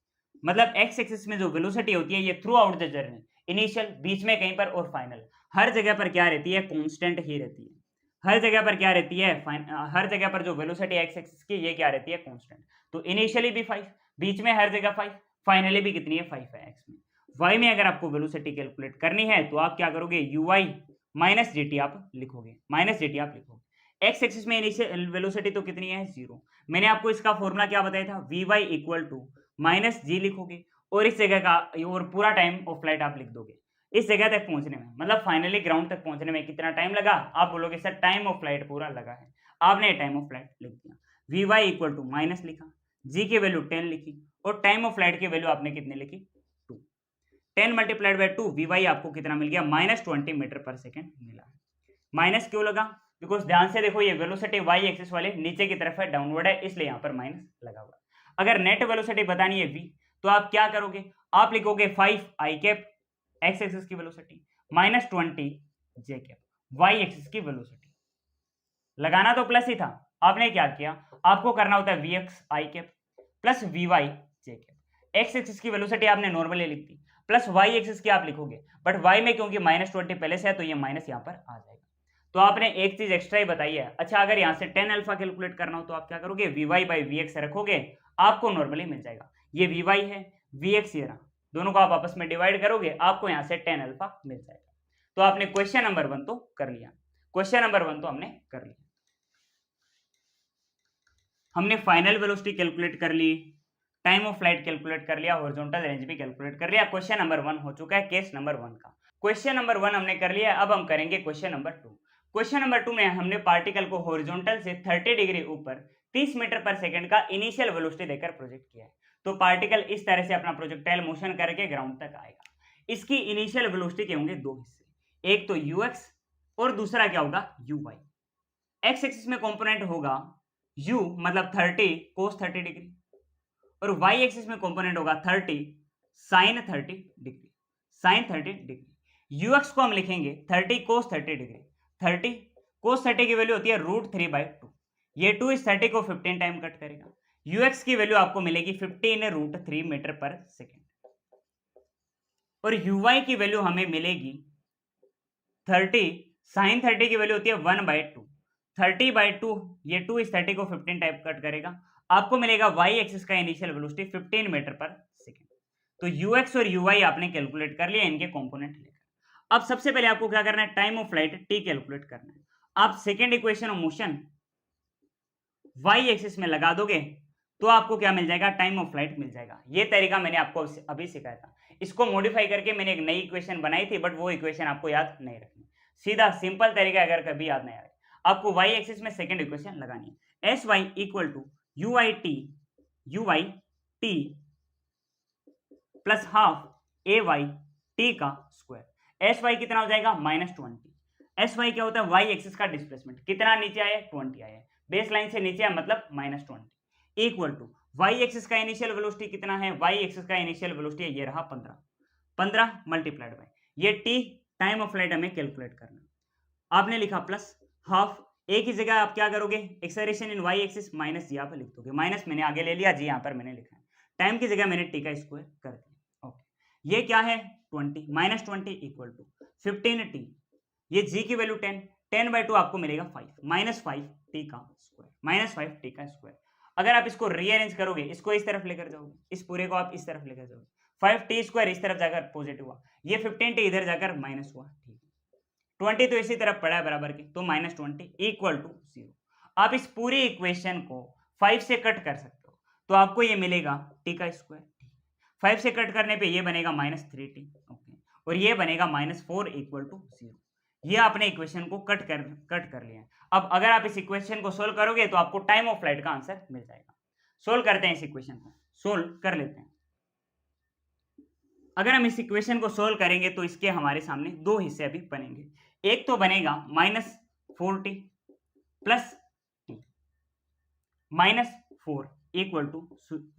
मतलब x एक्सिस में जो वेलोसिटी होती है ये throughout the journey, initial, बीच में कहीं पर और फाइनल, हर जगह पर क्या रहती है कांस्टेंट ही रहती है। हर जगह पर क्या रहती है हर जगह पर जो वेलोसिटी x एक्सिस की ये क्या रहती है कांस्टेंट। तो इनिशियली भी 5, बीच में हर जगह 5, फाइनली भी कितनी है 5 है x में। y में अगर आपको वेलोसिटी कैलकुलेट करनी है तो आप क्या करोगे uy माइनस gt आप लिखोगे, x एक्सिस में इनिशियल वेलोसिटी तो कितनी है 0, मैंने आपको इसका फॉर्मूला क्या बताया था vy इक्वल टू -g लिखोगे, और इस जगह का और पूरा टाइम ऑफ फ्लाइट आप लिख दोगे इस जगह तक पहुंचने में, मतलब फाइनली ग्राउंड तक पहुंचने में कितना टाइम लगा, आप बोलोगे सर टाइम ऑफ फ्लाइट पूरा लगा है, आपने टाइम ऑफ फ्लाइट लिख दिया, vy इक्वल टू माइनस लिखा, g की वैल्यू 10 लिखी, और टाइम ऑफ फ्लाइट की वैल्यू आपने कितनी लिखी 2, 10 मल्टीप्लाइड बाय 2 vy आपको कितना मिल गया -20 मीटर पर सेकेंड मिला। माइनस क्यों लगा, बिकॉज ध्यान से देखो ये वेलोसिटी y एक्सिस वाले नीचे की तरफ है, डाउनवर्ड है, इसलिए यहाँ पर माइनस लगा हुआ। अगर नेट वेलोसिटी बतानी है v तो आप क्या करोगे, आप लिखोगे 5 i कैप x एक्सिस की velocity -20 j cap y axis की वेलोसिटी। लगाना तो प्लस ही था, आपने क्या किया, आपको करना होता है vx i cap plus vy j cap. x axis की वेलोसिटी आपने नॉर्मली लिख दी, प्लस y एक्सिस की आप लिखोगे, बट y में क्योंकि -20 पहले से है तो ये माइनस यहाँ पर आ जाएगा। तो आपने एक चीज एक्स्ट्रा ही बताई है। अच्छा, अगर यहाँ से 10 अल्फा कैलकुलेट करना हो तो आप क्या करोगे, vy बाई vx रखोगे, आपको नॉर्मली मिल जाएगा, ये vy है, vx ये रहा, दोनों को आप आपस में डिवाइड करोगे, आपको यहाँ से 10 अल्फा मिल जाएगा। तो आपने क्वेश्चन नंबर 1 तो कर लिया, क्वेश्चन नंबर 1 तो हमने कर लिया। हमने फाइनल वेलोसिटी कैलकुलेट कर ली, टाइम ऑफ फ्लाइट कैलकुलेट कर लिया, हॉरिजॉन्टल रेंज भी कैलकुलेट कर लिया। क्वेश्चन नंबर 1 हो चुका है, केस नंबर 1 का। क्वेश्चन नंबर 1 हमने कर लिया, अब हम करेंगे क्वेश्चन नंबर 2। क्वेश्चन नंबर 2 में हमने पार्टिकल को हॉरिजॉन्टल से 30 डिग्री ऊपर 30 मीटर पर सेकंड का इनिशियल वेलोसिटी देकर प्रोजेक्ट किया है। तो पार्टिकल इस तरह से अपना प्रोजेक्टाइल मोशन करके ग्राउंड तक आएगा। इसकी इनिशियल वेलोसिटी के होंगे दो हिस्से, एक तो ux और दूसरा क्या होगा uy। x एक्सिस में कंपोनेंट होगा u मतलब 30 cos 30 डिग्री, और y एक्सिस में कंपोनेंट होगा 30 sin 30 डिग्री। ux को हम लिखेंगे 30 cos 30 डिग्री, 30 cos 30 की वैल्यू होती है √3/2, ये 2 इस 30 को 15 टाइम कट करेगा, ux की वैल्यू आपको मिलेगी 15 √3 मीटर पर सेकेंड, और uy की वैल्यू हमें मिलेगी 30 sin 30 की वैल्यू होती है 1/2, 30/2, ये 2 इस 30 को 15 टाइप कट करेगा, आपको मिलेगा y एक्सिस का initial velocity 15 metre per second. तो ux और uy आपने कैलकुलेट कर लिया इनके कंपोनेंट लेकर। अब सबसे पहले आपको क्या करना है, time of flight t calculate करना है। आप second equation of motion y axis में लगा दोगे तो आपको क्या मिल जाएगा, टाइम ऑफ फ्लाइट मिल जाएगा। ये तरीका मैंने आपको अभी सिखाया था। इसको मॉडिफाई करके मैंने एक नई इक्वेशन बनाई थी, बट वो इक्वेशन आपको याद नहीं रखनी। सीधा सिंपल तरीका, अगर कभी याद नहीं आ रहा, आपको वाई एक्सिस में सेकंड इक्वेशन लगानी है। S y equal to u y t plus half a y t का स्क्वायर। एस वाई कितना हो जाएगा -20। एस वाई क्या होता है, वाई एक्सिस का डिस्प्लेसमेंट, कितना नीचे आया 20 आया, बेस लाइन से नीचे आया मतलब -20, इक्वल टू वाई एक्सिस का इनिशियल वेलोसिटी कितना है, वाई एक्सिस का इनिशियल वेलोसिटी ये रहा 15 मल्टीप्लाइड बाय ये टी टाइम ऑफ फ्लाइट हमें कैलकुलेट करना। आपने लिखा प्लस हाफ, ए की जगह आप क्या करोगे, acceleration in y axis minus यहाँ पर लिख दोगे, माइनस मैंने आगे ले लिया, जी यहाँ पर मैंने लिखा है, टाइम की जगह मैंने टी का स्क्वायर कर दिया। ओके, ये क्या है 20 -20 इक्वल टू 15t, ये जी की वैल्यू 10/2 आपको मिलेगा 5 -5 टी का स्क्वायर, -5 टी का स्क्वायर। अगर आप इसको रीअरेंज करोगे, इसको इस तरफ लेकर जाओगे, इस पूरे को आप इस तरफ लेकर जाओगे, 5t स्क्वायर इस तरफ जाकर पॉजिटिव हुआ, ये 15t इधर जाकर माइनस हुआ, ठीक है, 20 तो इसी तरफ पड़ा है बराबर के, तो -20 इक्वल टू 0। आप इस पूरी इक्वेशन को 5 से कट कर सकते हो, तो आपको ये मिलेगा टी का स्क्वायर, 5 से कट करने पे ये बनेगा -3t, ओके, और ये बनेगा -4 इक्वल टू 0। ये आपने इक्वेशन को कट कर लिया। अब अगर आप इस इक्वेशन को सोल्व करोगे तो आपको टाइम ऑफ फ्लाइट का आंसर मिल जाएगा। सोल्व करते हैं, इस इक्वेशन को सोल्व कर लेते हैं। अगर हम इस इक्वेशन को सोल्व करेंगे तो इसके हमारे सामने दो हिस्से अभी बनेंगे। एक तो बनेगा -4t plus t -4 equal to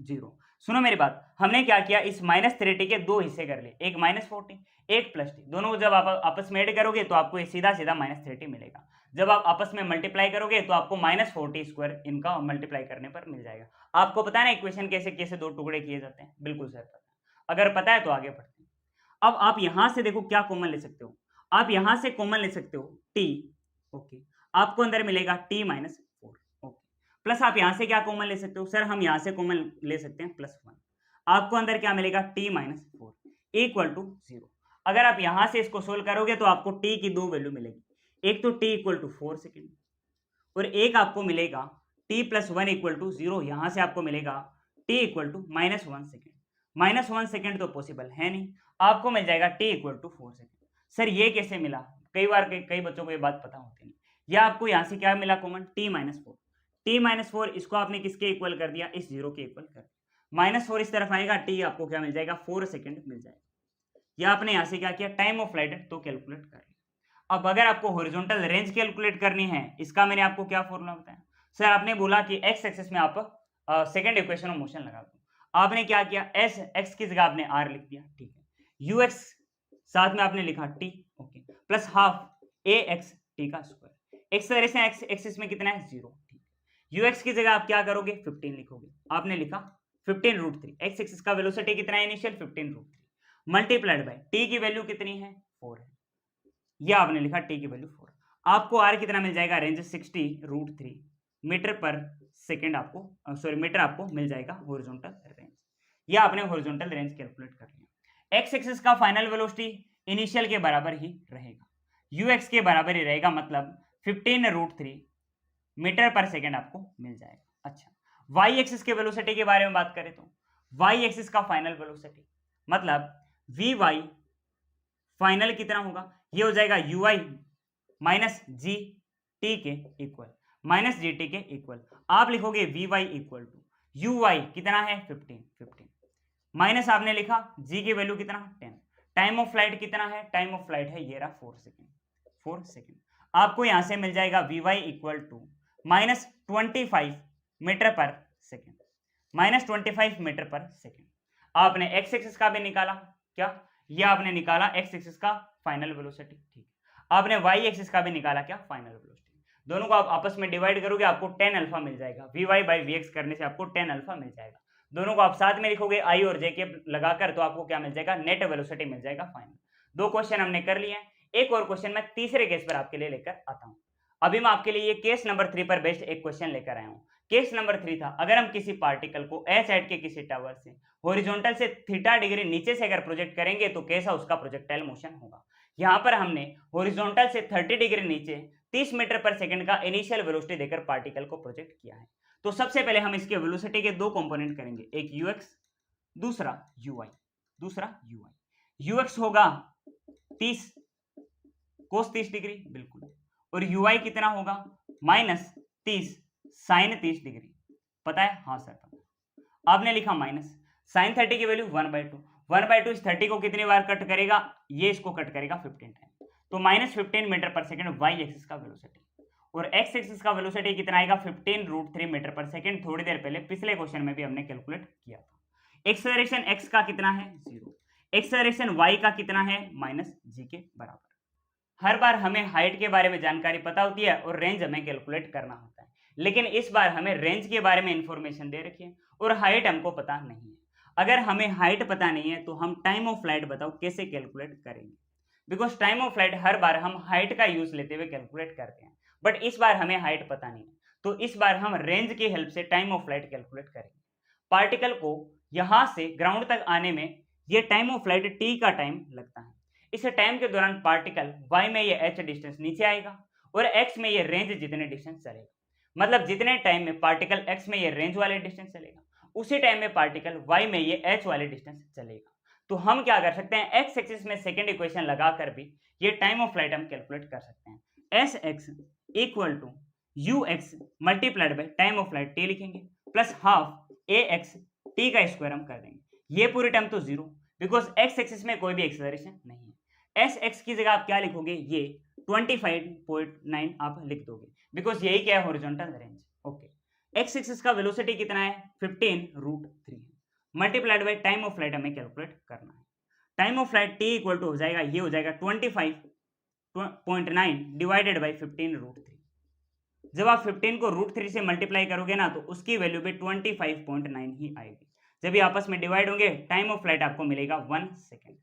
0। सुनो मेरी बात, हमने क्या किया, इस -3t के दो हिस्से कर लिए, एक -4t एक प्लस टी, दोनों को जब आप आपस में ऐड करोगे तो आपको ये सीधा सीधा -3t मिलेगा। जब आप आपस में मल्टीप्लाई करोगे तो आपको -4t स्क्वायर इनका मल्टीप्लाई करने पर मिल जाएगा। आपको पता है ना इक्वेशन कैसे कैसे दो टुकड़े किए जाते हैं, बिल्कुल सर पता है, अगर पता है तो आगे बढ़ते हैं। अब आप यहां से देखो क्या कॉमन ले सकते हो, आप यहां से कॉमन ले सकते हो t, ओके, आपको अंदर मिलेगा t -4, ओके, प्लस आप यहां से क्या कॉमन ले सकते हो, सर हम यहां से कॉमन ले सकते हैं +1, आपको अंदर क्या मिलेगा t -4 इक्वल टू 0। अगर आप यहां से इसको सोल्व करोगे तो आपको t की दो वैल्यू मिलेगी, एक तो t इक्वल टू 4 सेकेंड और एक आपको मिलेगा t +1 इक्वल टू 0। यहां से आपको मिलेगा t equal to -1 second, -1 second तो पॉसिबल है नहीं, आपको मिल जाएगा t equal to 4 second. Sir ये कैसे मिला, कई बार कई बच्चों को ये बात पता होती नहीं। या आपको यहां से क्या मिला कॉमन, t -4, इसको आपने किसके इक्वल कर दिया, इस 0 के इक्वल कर दिया, -4 इस तरफ आएगा, t आपको क्या मिल जाएगा 4 सेकेंड मिल जाएगा। या आपने यहां से क्या किया, टाइम ऑफ फ्लाइट तो कैलकुलेट कर लिया। अब अगर आपको हॉरिजॉन्टल रेंज कैलकुलेट करनी है, इसका मैंने आपको क्या फॉर्मूला बताया, सर आपने बोला कि एक्स एक्सिस में आप सेकंड इक्वेशन ऑफ मोशन लगा दो, आपने क्या किया, एस एक्स की जगह आपने आर लिख दिया, ठीक है, यू एक्स साथ में आपने लिखा T, okay, plus half a x t का स्क्वायर, एक्सेलरेशन एक्स एक्सिस में कितना है 0, ठीक, यू एक्स की जगह आप क्या करोगे 15 लिखोगे, आपने लिखा 15√3, एक्स एक्सिस का वेलोसिटी कितना है इनिशियल 15√3 मल्टीप्लाइड बाय टी की वैल्यू कितनी है 4 है, यह आपने लिखा टी की वैल्यू 4, आपको आर कितना मिल जाएगा, रेंज 60√3 मीटर पर सेकेंड, आपको सॉरी मीटर आपको मिल जाएगा हॉरिजॉन्टल रेंज। यह आपने हॉरिजॉन्टल रेंज कैलकुलेट कर लिया। एक्स एक्सिस का फाइनल वेलोसिटी इनिशियल के बराबर ही रहेगा, यू एक्स के बराबर ही रहेगा, मतलब 15√3 मीटर पर सेकेंड आपको मिल जाएगा। अच्छा, वाई एक्सिस के वेलोसिटी के बारे में बात करें तो वाई एक्सिस का फाइनल वेलोसिटी मतलब वी वाई फाइनल कितना होगा, ये हो जाएगा u i minus g t के इक्वल, माइनस जी टी के इक्वल, आप लिखोगे v y equal to u y कितना है 15 माइनस आपने लिखा जी की वैल्यू कितना 10, टाइम ऑफ फ्लाइट कितना है, टाइम ऑफ फ्लाइट है ये रहा 4 सेकेंड, आपको यहां से मिल जाएगा v y equal to -25 metre per second, -25 metre per second. आपने एक्स एक्सिस का भी निकाला, क्या ये आपने निकाला एक्स एक्सिस का फाइनल वेलोसिटी, ठीक, आपने वाई एक्सिस का भी निकाला क्या फाइनल वेलोसिटी, दोनों को आप आपस में डिवाइड करोगे आपको tan अल्फा मिल जाएगा, v y by v x करने से आपको tan अल्फा मिल जाएगा, दोनों को आप साथ में लिखोगे आई और जे के लगाकर, तो आपको क्या मिल जाएगा, नेट वेलोसिटी मिल जाएगा फाइनल। दो क्वेश्चन हमने कर लिए हैं, एक और क्वेश्चन मैं तीसरे केस पर आपके लिए लेकर आता हूं। अभी मैं आपके लिए केस नंबर 3 पर बेस्ड एक क्वेश्चन लेकर आया हूं। केस नंबर 3 था, अगर हम किसी पार्टिकल को एच साइड के किसी टावर से हॉरिजॉन्टल से थीटा डिग्री नीचे से अगर प्रोजेक्ट करेंगे तो कैसा उसका प्रोजेक्टाइल मोशन होगा। यहां पर हमने हॉरिजॉन्टल से 30 डिग्री नीचे 30 मीटर पर सेकंड का इनिशियल वेलोसिटी देकर पार्टिकल को प्रोजेक्ट किया है। तो सबसे पहले हम इसके वेलोसिटी के दो कंपोनेंट करेंगे, एक यूएक्स दूसरा यूवाई। दूसरा ui। ux होगा 30 cos 30 डिग्री बिल्कुल, और ui कितना होगा माइनस 30 साइन 30 डिग्री। पता है? हाँ सर पता। आपने लिखा माइनस साइन 30 की वैल्यू 1/2, 1/2 इस 30 को कितनी बार कट करेगा, ये इसको कट करेगा 15 टाइम, तो माइनस 15 मीटर पर सेकंड वाई एक्सिस का वेलोसिटी, और एक्स एक्सिस का वेलोसिटी कितना आएगा 15√3 मीटर पर सेकंड। थोड़ी देर पहले पिछले क्वेश्चन में भी हमने कैलकुलेट किया था। एक्सेलरेशन एक्स का कितना है 0, एक्सेलरेशन वाई का कितना है माइनस जी के बराबर। हर बार हमें हाइट के बारे में जानकारी पता होती है और रेंज हमें कैलकुलेट करना होता है, लेकिन इस बार हमें रेंज के बारे में इंफॉर्मेशन दे रखी है और हाइट हमको पता नहीं है। अगर हमें हाइट पता नहीं है तो हम टाइम ऑफ फ्लाइट बताओ कैसे कैलकुलेट करेंगे, बिकॉज टाइम ऑफ फ्लाइट हर बार हम हाइट का यूज लेते हुए कैलकुलेट करते हैं, बट इस बार हमें हाइट पता नहीं है, तो इस बार हम रेंज की हेल्प से टाइम ऑफ फ्लाइट कैलकुलेट करेंगे। पार्टिकल को यहां से ग्राउंड तक आने में ये टाइम ऑफ फ्लाइट टी का टाइम लगता है। इस टाइम के दौरान पार्टिकल वाई में ये एच डिस्टेंस नीचे आएगा और एक्स में ये रेंज जितने डिस्टेंस चलेगा, मतलब जितने टाइम में पार्टिकल एक्स में ये रेंज वाले डिस्टेंस चलेगा उसी टाइम में पार्टिकल वाई में ये एच वाले डिस्टेंस चलेगा। तो हम क्या कर सकते हैं, एक्स एक्सिस में सेकेंड इक्वेशन लगाकर भी ये टाइम ऑफ फ्लाइट हम कैलकुलेट कर सकते हैं। S x equal to u x multiplied by time of flight t लिखेंगे plus half a x t का स्क्वायर हम कर देंगे। ये पूरी टर्म तो जीरो, बिकॉज एक्स एक्सिस में कोई भी एक्सेलरेशन नहीं है। एस एक्स की जगह आप क्या लिखोगे, ये 25.9 आप लिख दोगे, बिकॉज यही क्या है horizontal range. Okay, x axis का वेलोसिटी कितना है 15√3 multiplied by time of flight हमें कैलकुलेट करना है। Time of flight t equal to हो जाएगा, ये हो जाएगा 25.9 डिवाइडेड बाई 15√3। जब आप 15 को √3 से मल्टीप्लाई करोगे ना तो उसकी वैल्यू पे 25.9 ही आएगी। जब ये आपस में डिवाइड होंगे टाइम ऑफ फ्लाइट आपको मिलेगा 1 सेकेंड,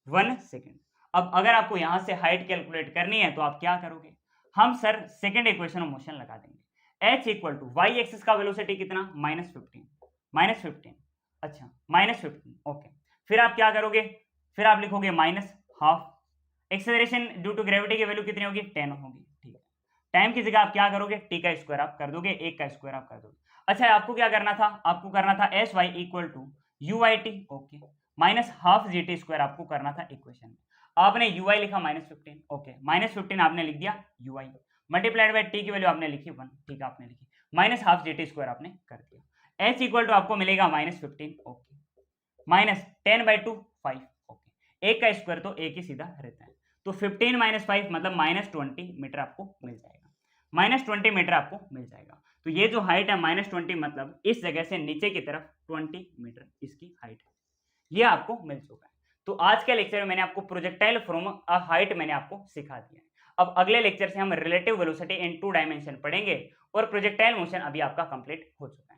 1 सेकेंड। अब अगर आपको यहां से हाइट कैलकुलेट करनी है तो आप क्या करोगे, हम sir second equation of motion लगा देंगे। h equal to y axis का वेलोसिटी कितना -15, अच्छा -15। ओके, फिर आप क्या करोगे, फिर आप लिखोगे minus half, acceleration due to gravity की वैल्यू कितनी होगी 10 होगी। ठीक है, टाइम की जगह आप क्या करोगे, टी का स्क्वायर आप कर दोगे, 1 का स्क्वायर आप कर दोगे। अच्छा, आपको क्या करना था, आपको करना था s y equal to u i t, okay, minus half g t square आपको करना था इक्वेशन में। आपने यू आई लिखा -15, ओके, -15 आपने लिख दिया you I, multiplied by T की वैल्यू आपने लिखी 1, ठीक है आपने लिखी, minus half g t square आपने कर दिया। एच इक्वल टू आपको मिलेगा -15, ओके, माइनस 10/2 5, ओके, 1 का स्क्वायर तो 1 ही सीधा रहता है, तो 15 - 5 मतलब -20 मीटर आपको मिल जाएगा, -20 मीटर आपको मिल जाएगा। तो ये जो हाइट है -20 मतलब इस जगह से नीचे की तरफ 20 मीटर इसकी हाइट है, ये आपको मिल चुका है। तो आज के लेक्चर में मैंने आपको प्रोजेक्टाइल फ्रॉम अ हाइट मैंने आपको सिखा दिया है। अब अगले लेक्चर से हम रिलेटिव वेलोसिटी इन 2 डायमेंशन पढ़ेंगे और प्रोजेक्टाइल मोशन अभी आपका कंप्लीट हो चुका है।